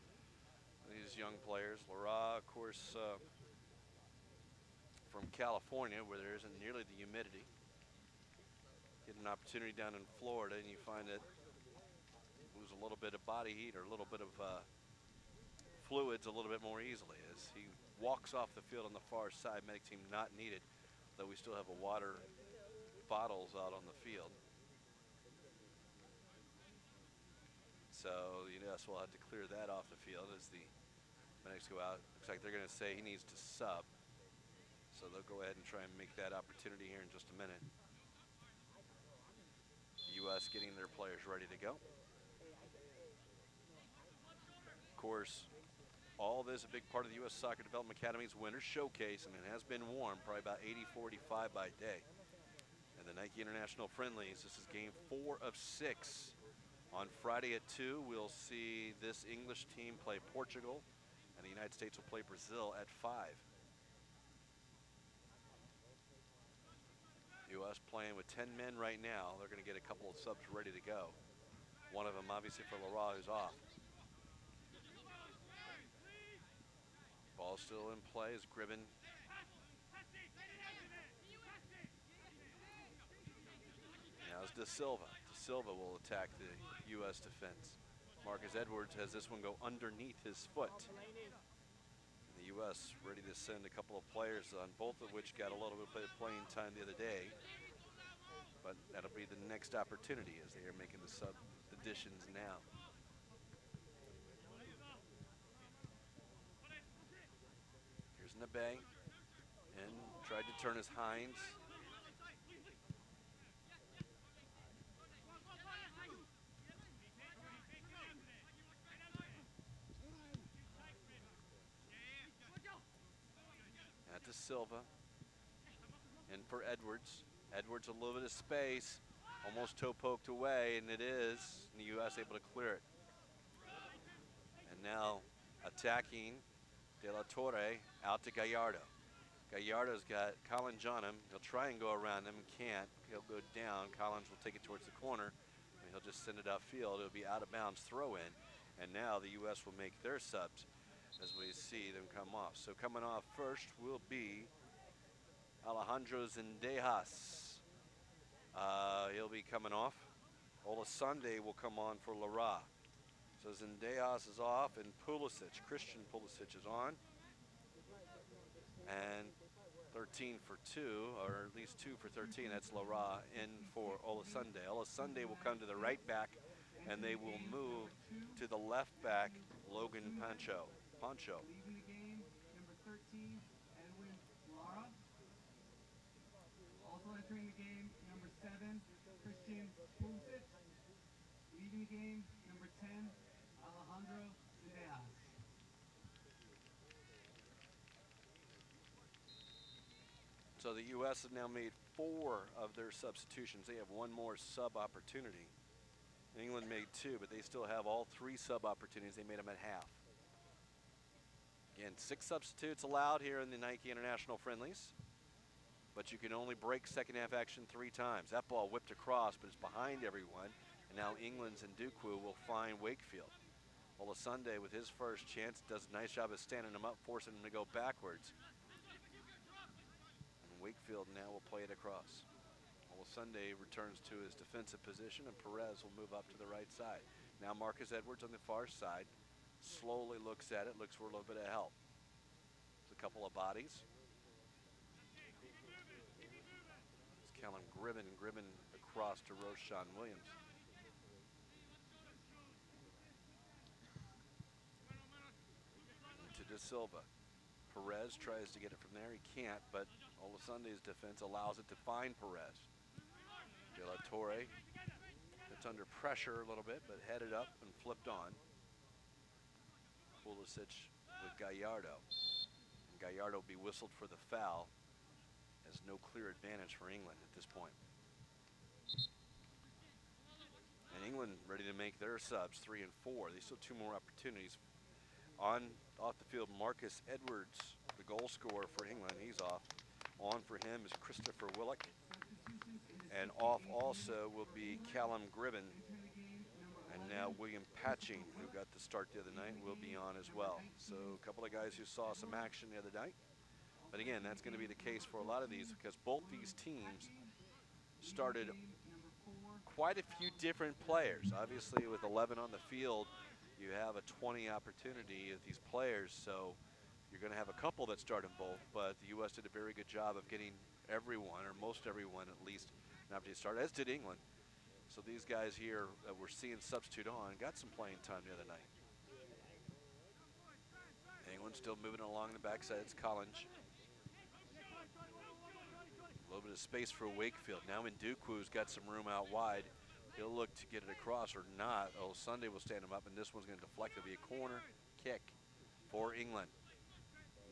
These young players, Lara, of course, from California, where there isn't nearly the humidity. get an opportunity down in Florida and you find that lose a little bit of body heat or a little bit of fluids a little bit more easily as he walks off the field on the far side. Medic team not needed, though we still have a water bottles out on the field. So US will have to clear that off the field as the medics go out. Looks like they're going to say he needs to sub. So they'll go ahead and try and make that opportunity here in just a minute. US getting their players ready to go. Of course, all this a big part of the U.S. Soccer Development Academy's Winter Showcase, and it has been warm, probably about 80-45 by day. And the Nike International Friendlies, this is game 4 of 6. On Friday at 2, we'll see this English team play Portugal, and the United States will play Brazil at 5. U.S. playing with 10 men right now. They're going to get a couple of subs ready to go. One of them obviously for Laura, who's off. Ball still in play as Gribben. Now it's De Silva. De Silva will attack the U.S. defense. Marcus Edwards has this one go underneath his foot. And the U.S. ready to send a couple of players on, both of which got a little bit of playing time the other day. But that'll be the next opportunity as they are making the sub additions now. Here's Nabe, and tried to turn his Hines. Now to Silva, and for Edwards. Edwards a little bit of space, almost toe poked away, and it is, and the U.S. able to clear it. And now attacking De La Torre out to Gallardo. Gallardo's got Collins on him. He'll try and go around him, can't. He'll go down. Collins will take it towards the corner, and he'll just send it upfield. It'll be out of bounds throw in, and now the U.S. will make their subs as we see them come off. So coming off first will be Alejandro Zendejas. He'll be coming off. Olasande will come on for Lara. So Zendejas is off, and Pulisic, Christian Pulisic is on. And 13 for 2, or at least 2 for 13, that's Lara in for Olasande. Olasande will come to the right back, and they will move to the left back, Logan Pancho. Leaving the game, number 13, Edwin Lara. Also entering the game, number 7, Christian Pulisic. Leaving the game, number 10, Alejandro Zendejas. So the U.S. has now made 4 of their substitutions. They have one more sub opportunity. England made 2, but they still have all 3 sub opportunities. They made them at half. Again, 6 substitutes allowed here in the Nike International Friendlies, but you can only break second half action 3 times. That ball whipped across, but it's behind everyone, and now England's and Ndukwu will find Wakefield. Olasande, with his first chance, does a nice job of standing him up, forcing him to go backwards. And Wakefield now will play it across. Olasande returns to his defensive position, and Perez will move up to the right side. Now Marcus Edwards on the far side. Slowly looks at it, looks for a little bit of help. There's a couple of bodies. It's Callum Gribben across to Roshan Williams. To De Silva. Perez tries to get it from there, he can't, but Olasande's defense allows it to find Perez. De La Torre, it's under pressure a little bit, but headed up and flipped on. Pulisic with Gallardo. And Gallardo will be whistled for the foul. Has no clear advantage for England at this point. And England ready to make their subs 3 and 4. They still 2 more opportunities. Off the field, Marcus Edwards, the goal scorer for England, he's off. On for him is Christopher Willock. And off also will be Callum Gribben. And now William Patching, who got the start the other night, will be on as well. So a couple of guys who saw some action the other night. But again, that's going to be the case for a lot of these because both these teams started quite a few different players. Obviously, with 11 on the field, you have a 20 opportunity of these players, so you're going to have a couple that start in both, but the U.S. did a very good job of getting everyone, or most everyone at least, an opportunity to start, as did England. So these guys here that we're seeing substitute on got some playing time the other night. England still moving along the backside. It's Collins. A little bit of space for Wakefield. Now Ndukwu's got some room out wide. He'll look to get it across or not. Oh, Sunday will stand him up, and this one's going to deflect. It'll be a corner kick for England.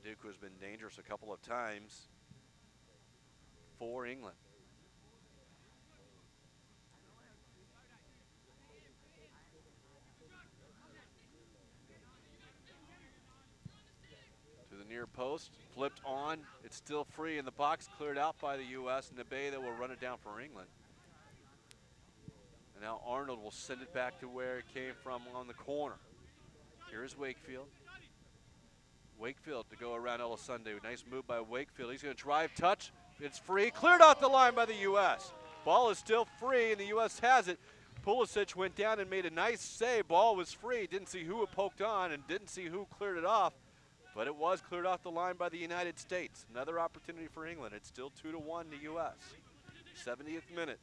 Ndukwu has been dangerous a couple of times for England. To the near post, flipped on. It's still free in the box, cleared out by the U.S. and the Bay that will run it down for England. And now Arnold will send it back to where it came from on the corner. Here's Wakefield. Wakefield to go around Sunday. Nice move by Wakefield. He's going to drive, touch. It's free. Cleared off the line by the U.S. Ball is still free, and the U.S. has it. Pulisic went down and made a nice save. Ball was free. Didn't see who it poked on and didn't see who cleared it off. But it was cleared off the line by the United States. Another opportunity for England. It's still 2-1 to U.S. 70th minute.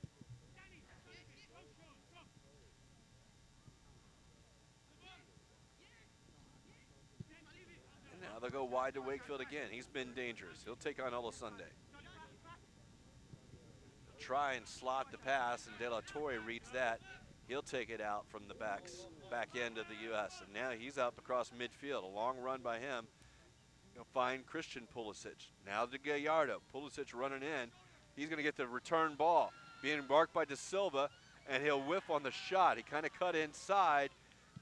And now they'll go wide to Wakefield again. He's been dangerous. He'll take on Sunday. Try and slot the pass, and De La Torre reads that. He'll take it out from the back end of the U.S. And now he's out across midfield. A long run by him. He'll find Christian Pulisic. Now to Gallardo. Pulisic running in. He's going to get the return ball. Being marked by De Silva, and he'll whiff on the shot. He kind of cut inside,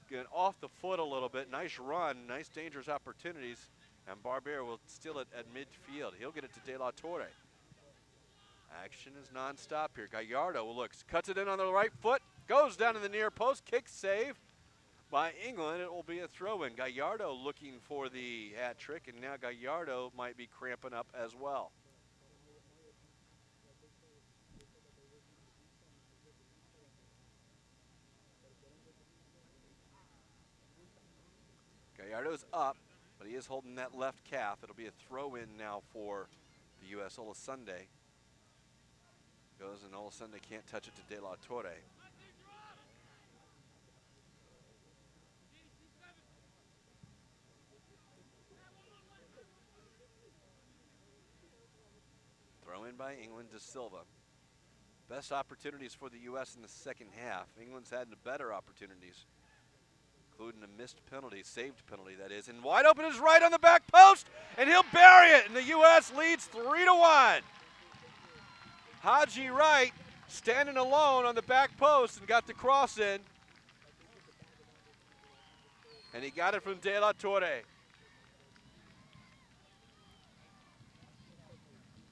getting off the foot a little bit. Nice run, nice dangerous opportunities. And Barbier will steal it at midfield. He'll get it to De La Torre. Action is nonstop here. Gallardo looks, cuts it in on the right foot, goes down to the near post, kick save by England. It will be a throw-in. Gallardo looking for the hat trick, and now Gallardo might be cramping up as well. Gallardo's up, but he is holding that left calf. It'll be a throw-in now for the U.S. Sunday. Goes, and Sunday can't touch it to De La Torre. Throw in by England to Silva. Best opportunities for the U.S. in the second half. England's had the better opportunities, including a missed penalty, saved penalty that is. And wide open is Wright on the back post, and he'll bury it, and the U.S. leads 3-1. Haji Wright standing alone on the back post and got the cross in. And he got it from De La Torre.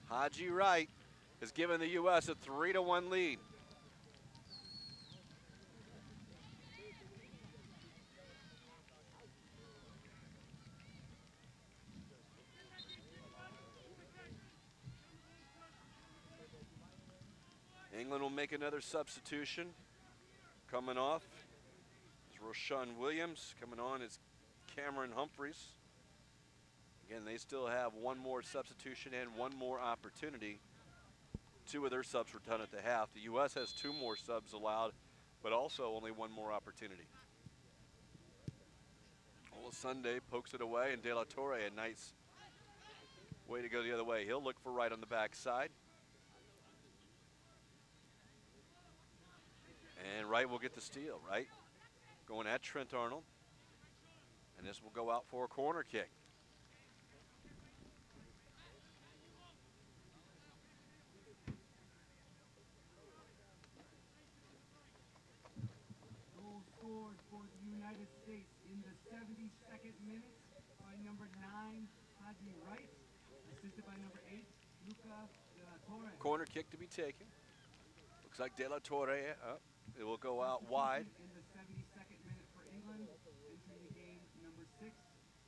Haji Wright has given the U.S. a 3-1 lead. England will make another substitution. Coming off is Roshan Williams. Coming on is Cameron Humphreys. Again, they still have one more substitution and one more opportunity. Two of their subs were done at the half. The U.S. has two more subs allowed, but also only one more opportunity. Sunday pokes it away, and De La Torre, a nice way to go the other way. He'll look for Wright on the backside. And Wright will get the steal, right? Going at Trent Arnold. And this will go out for a corner kick. Goal scored for the United States in the 72nd minute by number 9, Haji Wright, assisted by number 8, Luca De La Torre. Corner kick to be taken. Looks like De La Torre. It will go out wide. In the 72nd minute for England, entering the game, number 6,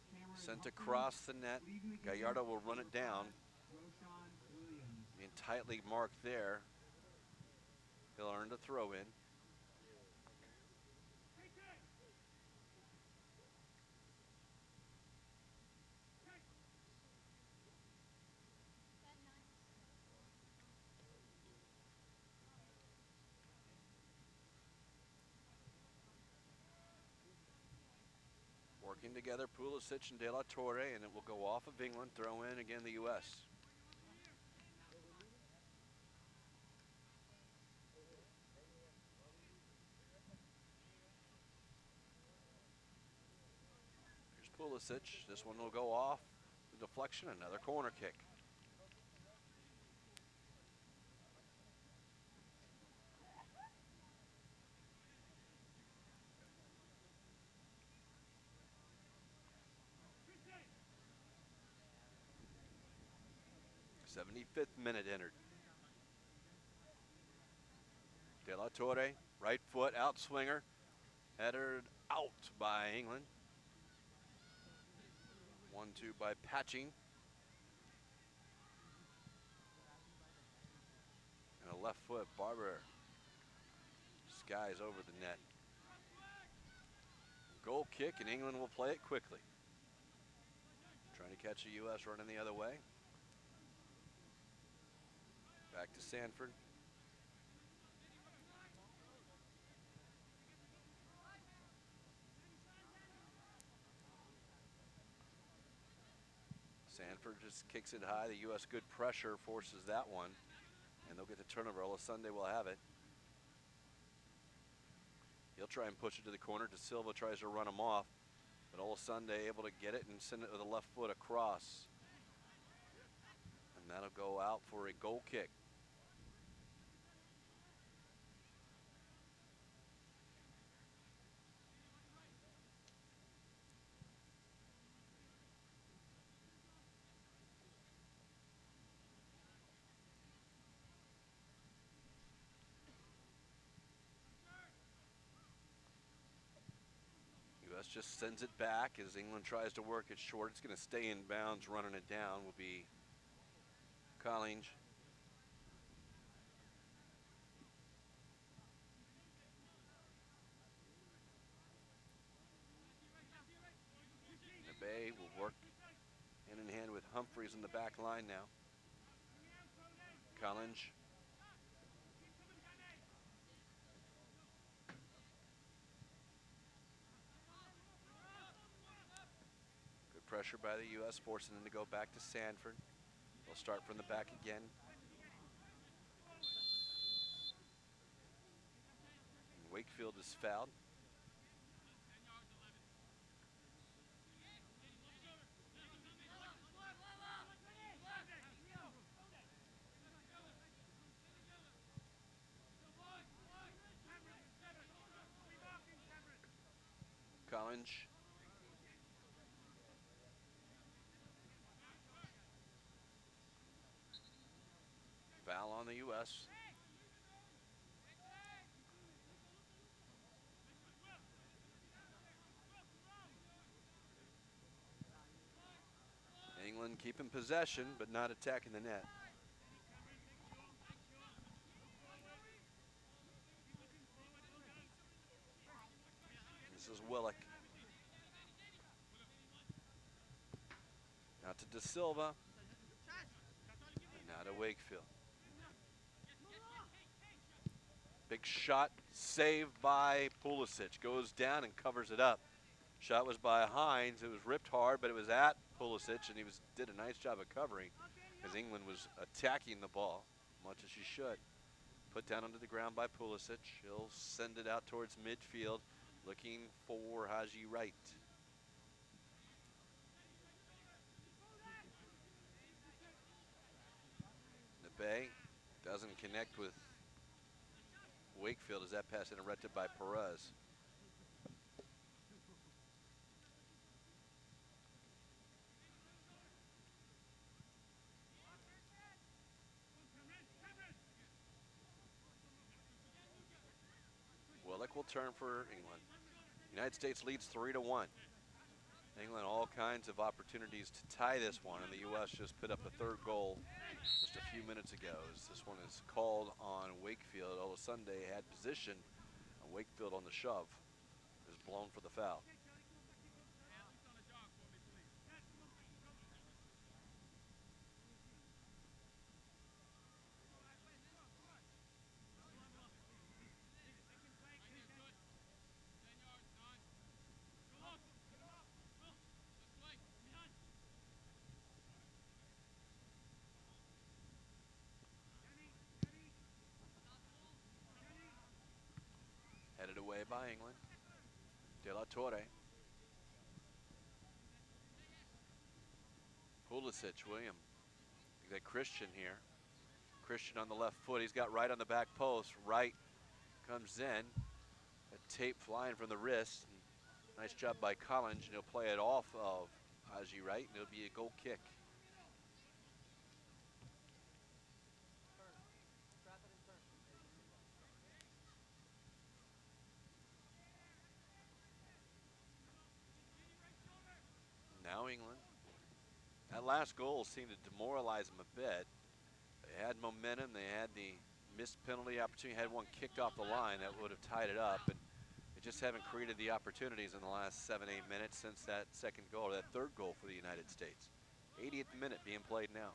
Cameron Sent Humphreys, across the net. leaving the game, Gallardo will run it down. Roshan Williams. Being tightly marked there. He'll earn the throw in. Working together, Pulisic and De La Torre, and it will go off of England. Throw in again the U.S. Here's Pulisic. This one will go off. The deflection, another corner kick. '75th minute entered. De La Torre, right foot, out swinger, headed out by England. 1-2 by Patching. And a left foot, Barber skies over the net. Goal kick, and England will play it quickly. Trying to catch the U.S. running the other way. Back to Sanford. Sanford just kicks it high. The U.S. good pressure forces that one, and they'll get the turnover. Olasunde will have it. He'll try and push it to the corner. De Silva tries to run him off, but Olasunde able to get it and send it with a left foot across. And that'll go out for a goal kick. U.S. just sends it back as England tries to work it short. It's going to stay in bounds. Running it down will be Collins. Bay will work hand in hand with Humphreys in the back line now. Collins. Good pressure by the U.S., forcing them to go back to Sanford. They'll start from the back again. And Wakefield is fouled. Collins. Foul on the U.S. England keeping possession, but not attacking the net. This is Willock. Now to De Silva. And now to Wakefield. Big shot, saved by Pulisic. Goes down and covers it up. Shot was by Hines. It was ripped hard, but it was at Pulisic, and he did a nice job of covering as England was attacking the ball, much as she should. Put down onto the ground by Pulisic. He'll send it out towards midfield, looking for Haji Wright. Bay doesn't connect with Wakefield as that pass interrupted by Perez. Willock will turn for England. United States leads 3-1. England all kinds of opportunities to tie this one, and the U.S. just put up a third goal just a few minutes ago. As this one is called on Wakefield. Sunday had position, and Wakefield on the shove is blown for the foul. Headed away by England. De La Torre. Pulisic, William. You got Christian here. Christian on the left foot. He's got Wright on the back post. Wright comes in. A tape flying from the wrist. Nice job by Collins, and he'll play it off of Haji Wright, and it'll be a goal kick. Now England. That last goal seemed to demoralize them a bit. They had momentum. They had the missed penalty opportunity. Had one kicked off the line that would have tied it up, and they just haven't created the opportunities in the last 7-8 minutes since that second goal, or that third goal for the United States. 80th minute being played now.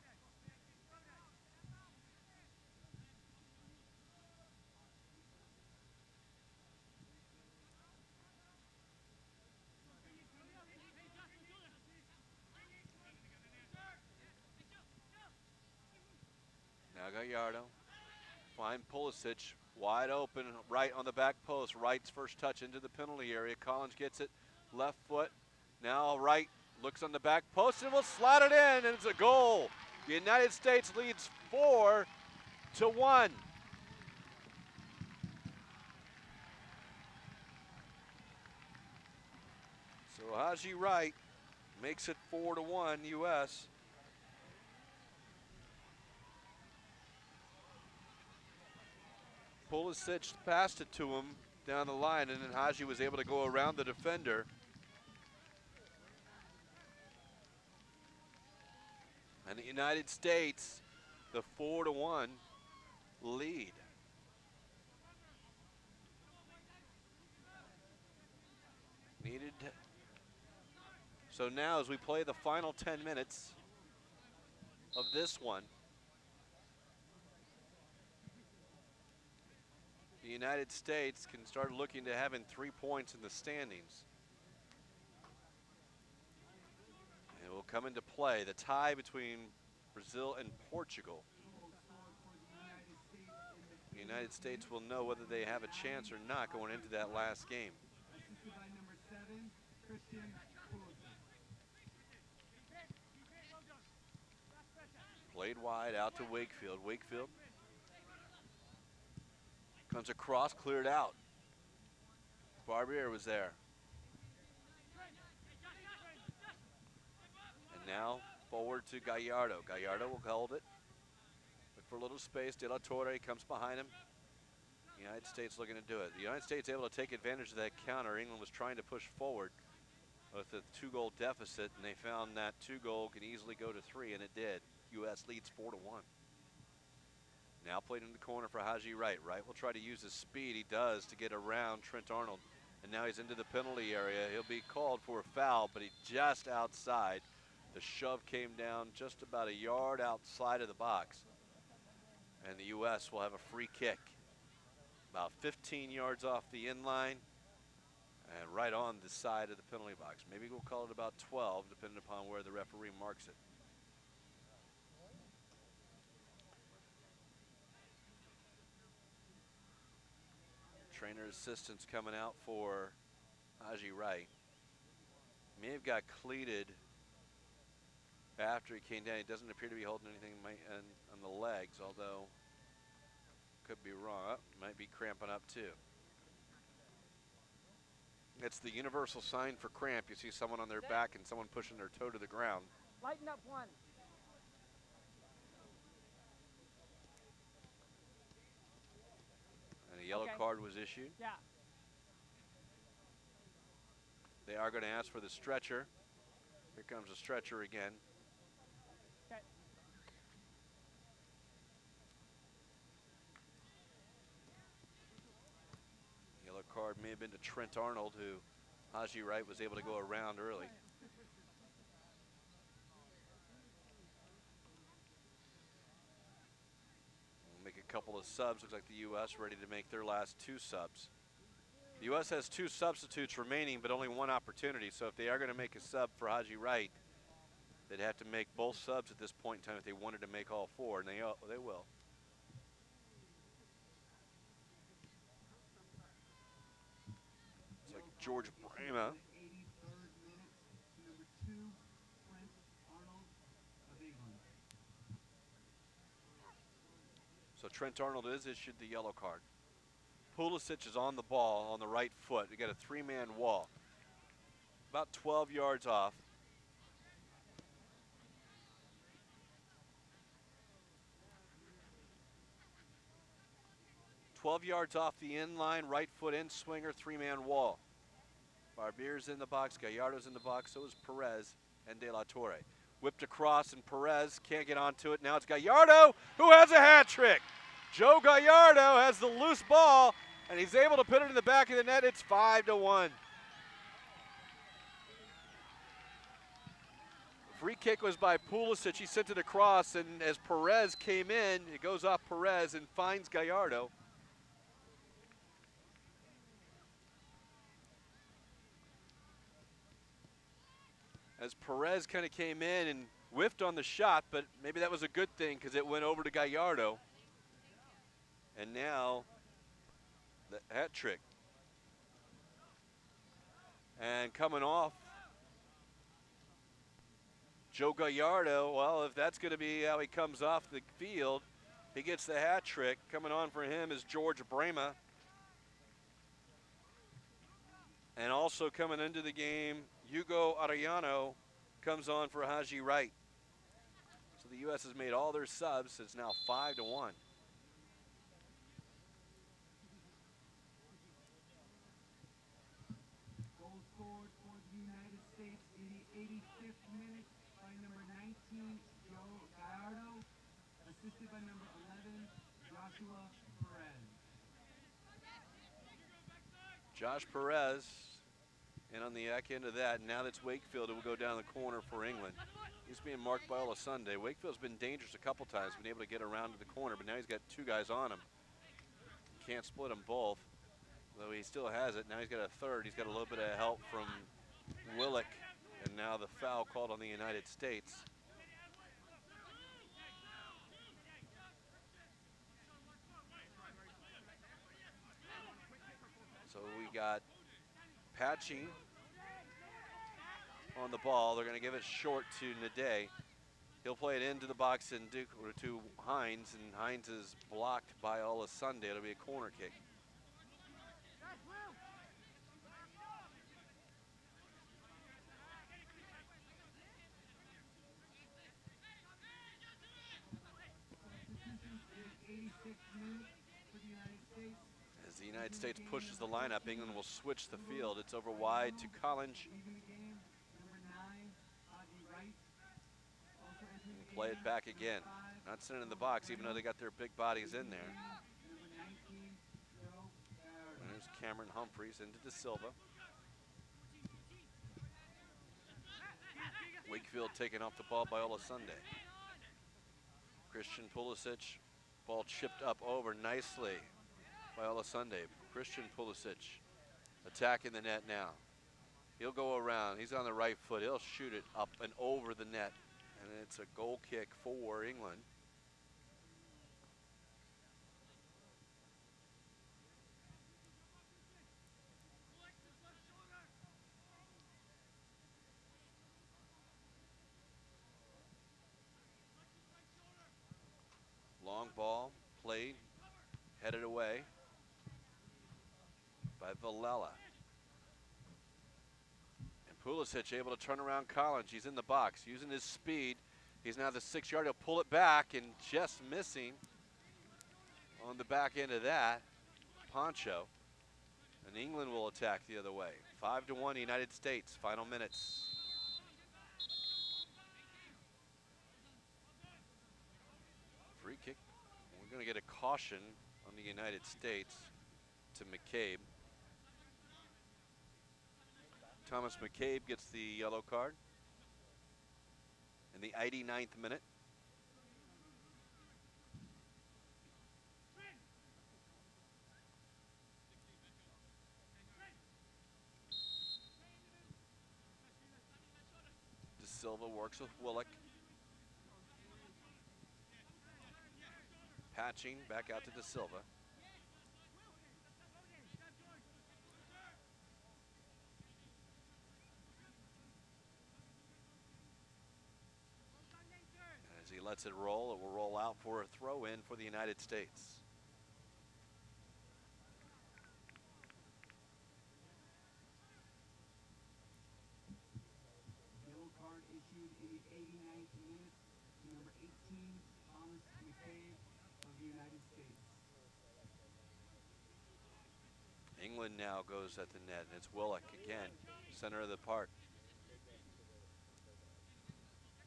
Now Gallardo. Fine Pulisic, wide open, Wright on the back post. Wright's first touch into the penalty area. Collins gets it, left foot. Now Wright looks on the back post and will slot it in, and it's a goal. The United States leads 4-1. So Haji Wright makes it 4-1 U.S. Pulisic passed it to him down the line, and then Haji was able to go around the defender. And the United States, the 4-1 lead. Needed. So now as we play the final 10 minutes of this one, the United States can start looking to having 3 points in the standings. It will come into play, the tie between Brazil and Portugal. The United States will know whether they have a chance or not going into that last game. Assisted by number 7, Christian Pulisic. Played wide out to Wakefield. Wakefield comes across, cleared out. Barbier was there. And now forward to Gallardo. Gallardo will hold it. Look for a little space. De La Torre comes behind him. United States looking to do it. The United States able to take advantage of that counter. England was trying to push forward with a 2-goal deficit, and they found that 2-goal can easily go to 3, and it did. U.S. leads 4-1. Now played in the corner for Haji Wright. Wright will try to use his speed. He does to get around Trent Arnold. And now he's into the penalty area. He'll be called for a foul, but he just outside. The shove came down just about a yard outside of the box. And the U.S. will have a free kick. About 15 yards off the end line and right on the side of the penalty box. Maybe we'll call it about 12, depending upon where the referee marks it. Trainer assistants coming out for Haji Wright. May have got cleated after he came down. He doesn't appear to be holding anything on the legs, although could be wrong. Oh, might be cramping up too. It's the universal sign for cramp. You see someone on their back and someone pushing their toe to the ground. Lighten up one. And a yellow card was issued. Yeah. They are going to ask for the stretcher. Here comes a stretcher again. Yellow card may have been to Trent Arnold, who Haji Wright was able to go around early. We'll make a couple of subs. Looks like the U.S. ready to make their last 2 subs. The U.S. has 2 substitutes remaining, but only 1 opportunity. So if they are going to make a sub for Haji Wright, they'd have to make both subs at this point in time if they wanted to make all 4, and they will. It's like George Brama. So Trent Arnold is issued the yellow card. Pulisic is on the ball on the right foot. We got a 3-man wall. About 12 yards off. Yards off the inline, right foot in swinger, 3-man wall. Barbier's in the box, Gallardo's in the box, so is Perez and De La Torre. Whipped across and Perez can't get onto it. Now it's Gallardo who has a hat trick. Joe Gallardo has the loose ball and he's able to put it in the back of the net. It's 5-1. Free kick was by Pulisic. He sent it across, and as Perez came in, it goes off Perez and finds Gallardo. As Perez kind of came in and whiffed on the shot, but maybe that was a good thing because it went over to Gallardo. And now the hat trick. And coming off, Joe Gallardo, well, if that's going to be how he comes off the field, he gets the hat trick. Coming on for him is George Brama. And also coming into the game, Hugo Arellano comes on for Haji Wright. So the U.S. has made all their subs. It's now 5-1. Goal scored for the United States in the 85th minute by number 19, Joe Gallardo, assisted by number 11, Joshua Perez. Josh Perez, and on the back end of that, now that's Wakefield, it will go down the corner for England. He's being marked by Sunday. Wakefield's been dangerous a couple times, been able to get around to the corner, but now he's got 2 guys on him. Can't split them both, though he still has it. Now he's got a third. He's got a little bit of help from Willick, and now the foul called on the United States. So we got Patchy on the ball. They're going to give it short to Nade. He'll play it into the box and to Hines, and Hines is blocked by Sunday. It'll be a corner kick. As the United States pushes the lineup, England will switch the field. It's over wide to Collins. Play it back again. Not sitting in the box, even though they got their big bodies in there. And there's Cameron Humphreys into De Silva. Wakefield taking off the ball by Sunday. Christian Pulisic, ball chipped up over nicely by Sunday. Christian Pulisic attacking the net now. He'll go around. He's on the right foot. He'll shoot it up and over the net. And it's a goal kick for England. Long ball played, headed away by Villela. Pulisic able to turn around Collins. He's in the box, using his speed. He's now the 6-yard. He'll pull it back and just missing on the back end of that. Poncho. And England will attack the other way. 5-1 United States. Final minutes. kick. We're going to get a caution on the United States to McCabe. Thomas McCabe gets the yellow card in the 89th minute. De Silva works with Willock. Patching back out to De Silva. As he lets it roll, it will roll out for a throw in for the United States. Yellow card issued in the 89th minute to number 18, Thomas McCabe of the United States. England now goes at the net, and it's Willock again, center of the park.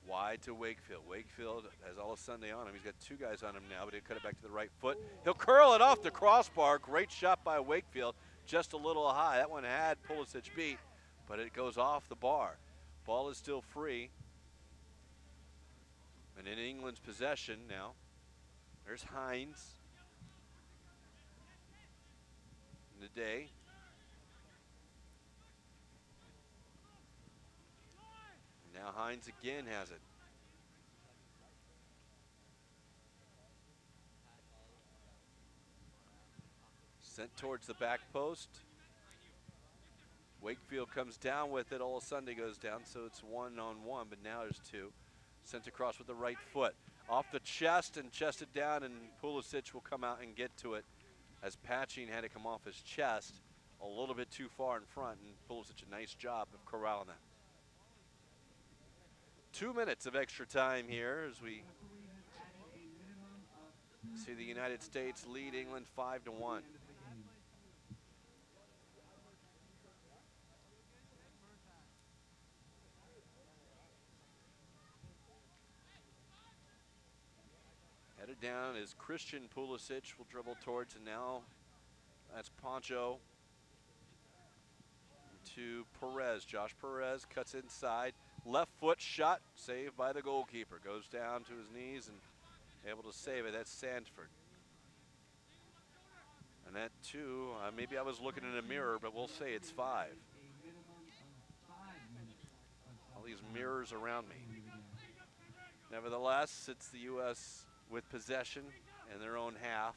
Wide to Wakefield. Wakefield has all of Sunday on him. He's got two guys on him now, but he'll cut it back to the right foot. He'll curl it off the crossbar. Great shot by Wakefield, just a little high. That one had Pulisic beat, but it goes off the bar. Ball is still free. And in England's possession now. There's Hines. In the day. Now Hines again has it. Sent towards the back post. Wakefield comes down with it. Sunday goes down, so it's 1-on-1, but now there's two. Sent across with the right foot. Off the chest and chested down, and Pulisic will come out and get to it as Patching had to come off his chest a little bit too far in front, and Pulisic a nice job of corralling that. 2 minutes of extra time here as we see the United States lead England 5-1. Headed down is Christian Pulisic, will dribble towards, and now that's Poncho to Perez. Josh Perez cuts inside. Left foot shot, saved by the goalkeeper. Goes down to his knees and able to save it. That's Sanford. And that too, maybe I was looking in a mirror, but we'll say it's 5. All these mirrors around me. Nevertheless, it's the U.S. with possession in their own half.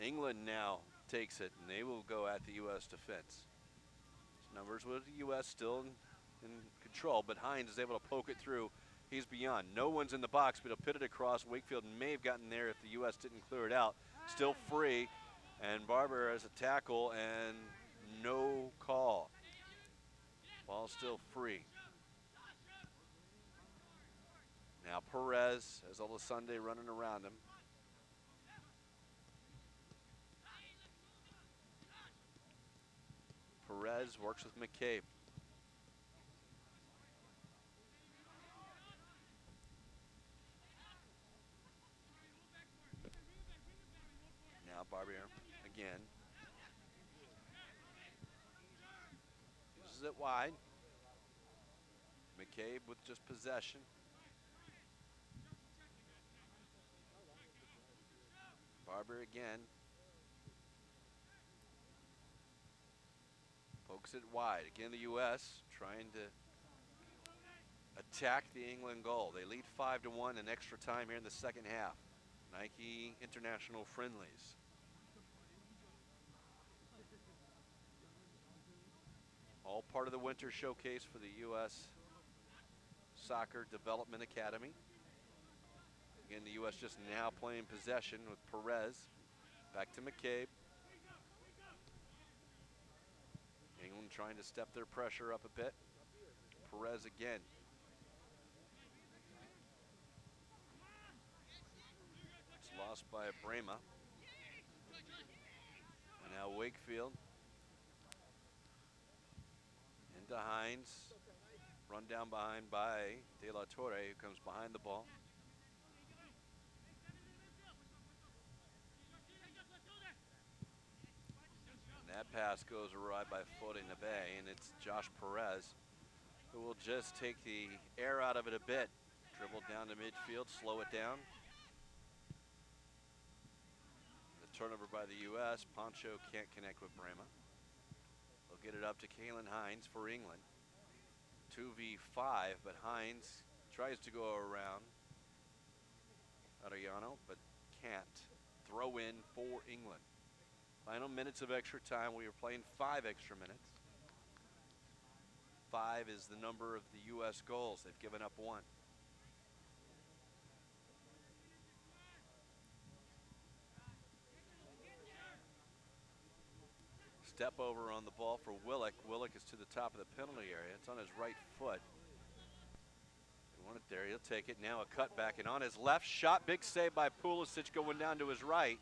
England now takes it, and they will go at the U.S. defense. Numbers with the U.S. still in control, but Hines is able to poke it through. He's beyond. No one's in the box, but he'll pit it across. Wakefield may have gotten there if the U.S. didn't clear it out. Still free, and Barber has a tackle and no call. Ball still free. Now Perez has Sunday running around him. Perez works with McCabe. Now Barbier again. Uses it wide. McCabe with just possession. Barber again. Pokes it wide. Again, the U.S. trying to attack the England goal. They lead 5-1 in extra time here in the second half. Nike International Friendlies. All part of the winter showcase for the U.S. Soccer Development Academy. Again, the U.S. just now playing possession with Perez. Back to McCabe. England trying to step their pressure up a bit. Perez again. It's lost by Brema. And now Wakefield into Hines. Run down behind by De La Torre, who comes behind the ball. And that pass goes awry by foot in the bay, and it's Josh Perez who will just take the air out of it a bit. Dribble down to midfield, slow it down. The turnover by the U.S. Poncho can't connect with Brema. They'll get it up to Kalen Hines for England. 2v5, but Hines tries to go around Arellano, but can't. Throw in for England. Final minutes of extra time. We were playing 5 extra minutes. 5 is the number of the U.S. goals. They've given up 1. Step over on the ball for Willick. Willick is to the top of the penalty area. It's on his right foot. They want it there. He'll take it. Now a cutback, and on his left shot, big save by Pulisic going down to his right.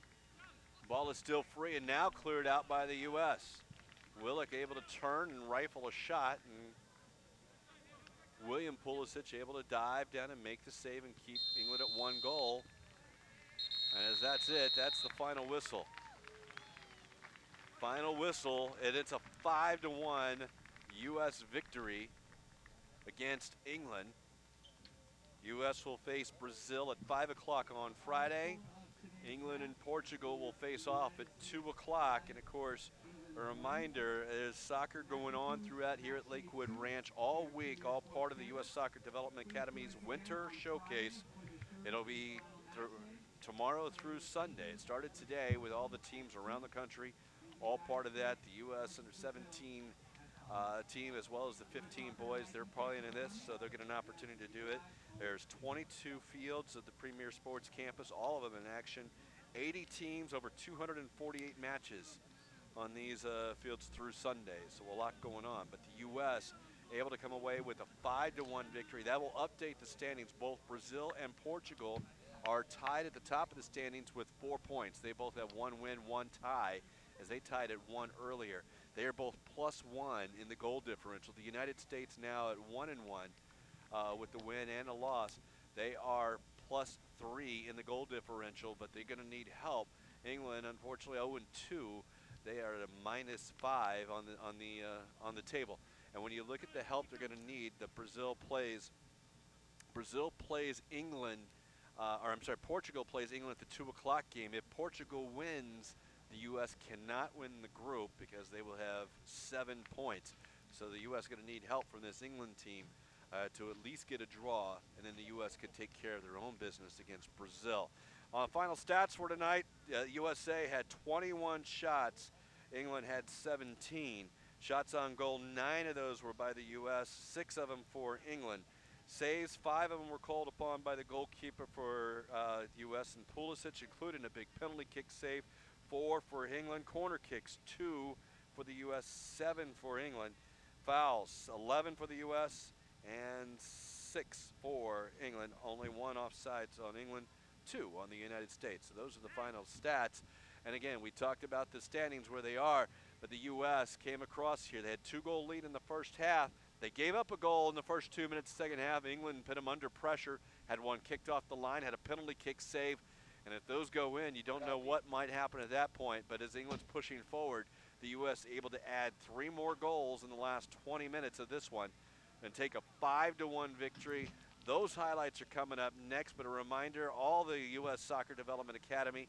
Ball is still free and now cleared out by the U.S. Willick able to turn and rifle a shot, and William Pulisic able to dive down and make the save and keep England at 1 goal. And as that's it, that's the final whistle. Final whistle, and it's a 5-1 U.S. victory against England. U.S. will face Brazil at 5 o'clock on Friday. England and Portugal will face off at 2 o'clock. And of course, a reminder, there's soccer going on throughout here at Lakewood Ranch all week, all part of the U.S. Soccer Development Academy's Winter Showcase. It'll be tomorrow through Sunday. It started today with all the teams around the country. All part of that, the U.S. under-17 team, as well as the 15 boys, they're playing in this, so they'll get an opportunity to do it. There's 22 fields at the Premier Sports Campus, all of them in action. 80 teams, over 248 matches on these fields through Sunday, so a lot going on. But the U.S. able to come away with a 5-1 victory. That will update the standings. Both Brazil and Portugal are tied at the top of the standings with 4 points. They both have 1 win, 1 tie, as they tied at 1 earlier. They are both +1 in the goal differential. The United States now at 1-1 with the win and a loss. They are +3 in the goal differential, but they're going to need help. England, unfortunately, 0-2. They are at a -5 on the table. And when you look at the help they're going to need, Brazil plays England. Portugal plays England at the 2 o'clock game. If Portugal wins, the U.S. cannot win the group because they will have 7 points. So the U.S. is going to need help from this England team to at least get a draw, and then the U.S. can take care of their own business against Brazil. Final stats for tonight, USA had 21 shots. England had 17. Shots on goal, 9 of those were by the U.S., 6 of them for England. Saves, 5 of them were called upon by the goalkeeper for U.S. and Pulisic, including a big penalty kick save. 4 for England. Corner kicks, 2 for the U.S., 7 for England. Fouls, 11 for the U.S. and 6 for England. Only 1 offsides on England, 2 on the United States. So those are the final stats. And again, we talked about the standings where they are, but the U.S. came across here. They had 2-goal lead in the first half. They gave up a goal in the first 2 minutes, second half. England put them under pressure, had one kicked off the line, had a penalty kick save. And if those go in, you don't know what might happen at that point. But as England's pushing forward, the U.S. able to add 3 more goals in the last 20 minutes of this one and take a 5-1 victory. Those highlights are coming up next. But a reminder, all the U.S. Soccer Development Academy,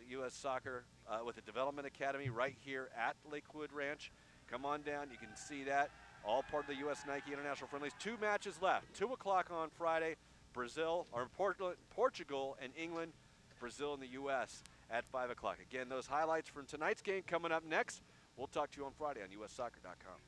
U.S. Soccer with the Development Academy right here at Lakewood Ranch. Come on down. You can see that. All part of the U.S. Nike International Friendlies. 2 matches left. 2 o'clock on Friday. Portugal and England, Brazil and the U.S. at 5 o'clock. Again, those highlights from tonight's game coming up next. We'll talk to you on Friday on ussoccer.com.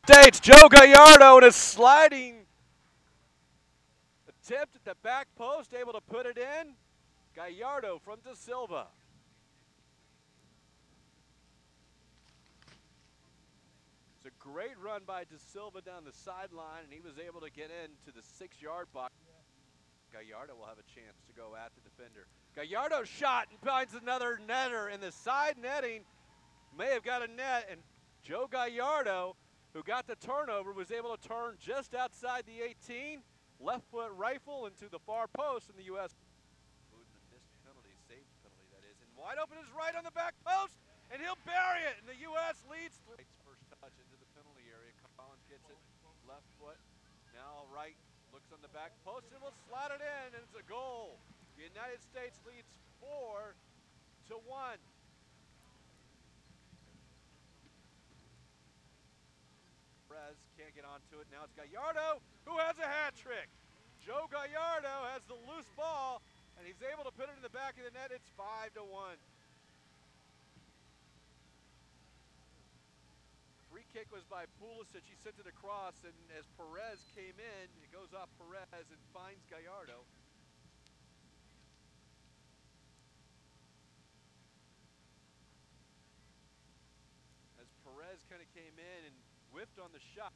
It's Joe Gallardo and a sliding attempt at the back post, able to put it in. Gallardo from Da Silva. It's a Great run by De Silva down the sideline, and he was able to get into the 6-yard box. Gallardo will have a chance to go at the defender. Gallardo shot and finds another netter in the side netting. May have got a net, and Joe Gallardo, who got the turnover, was able to turn just outside the 18. Left foot rifle into the far post, and the U.S. The missed penalty, saved penalty, that is. And wide open is Wright on the back post, and he'll bury it, and the U.S. leads. Wright's first touch into the penalty area. Collins gets it, left foot. Now Wright looks on the back post and will slide it in, and it's a goal. The United States leads 4-1. Perez can't get onto it. Now it's Gallardo who has a hat trick. Joe Gallardo has the loose ball, and he's able to put it in the back of the net. It's 5-1. Free kick was by Pulisic. He sent it across, and as Perez came in, it goes off Perez and finds Gallardo. As Perez kind of came in and whiffed on the shot.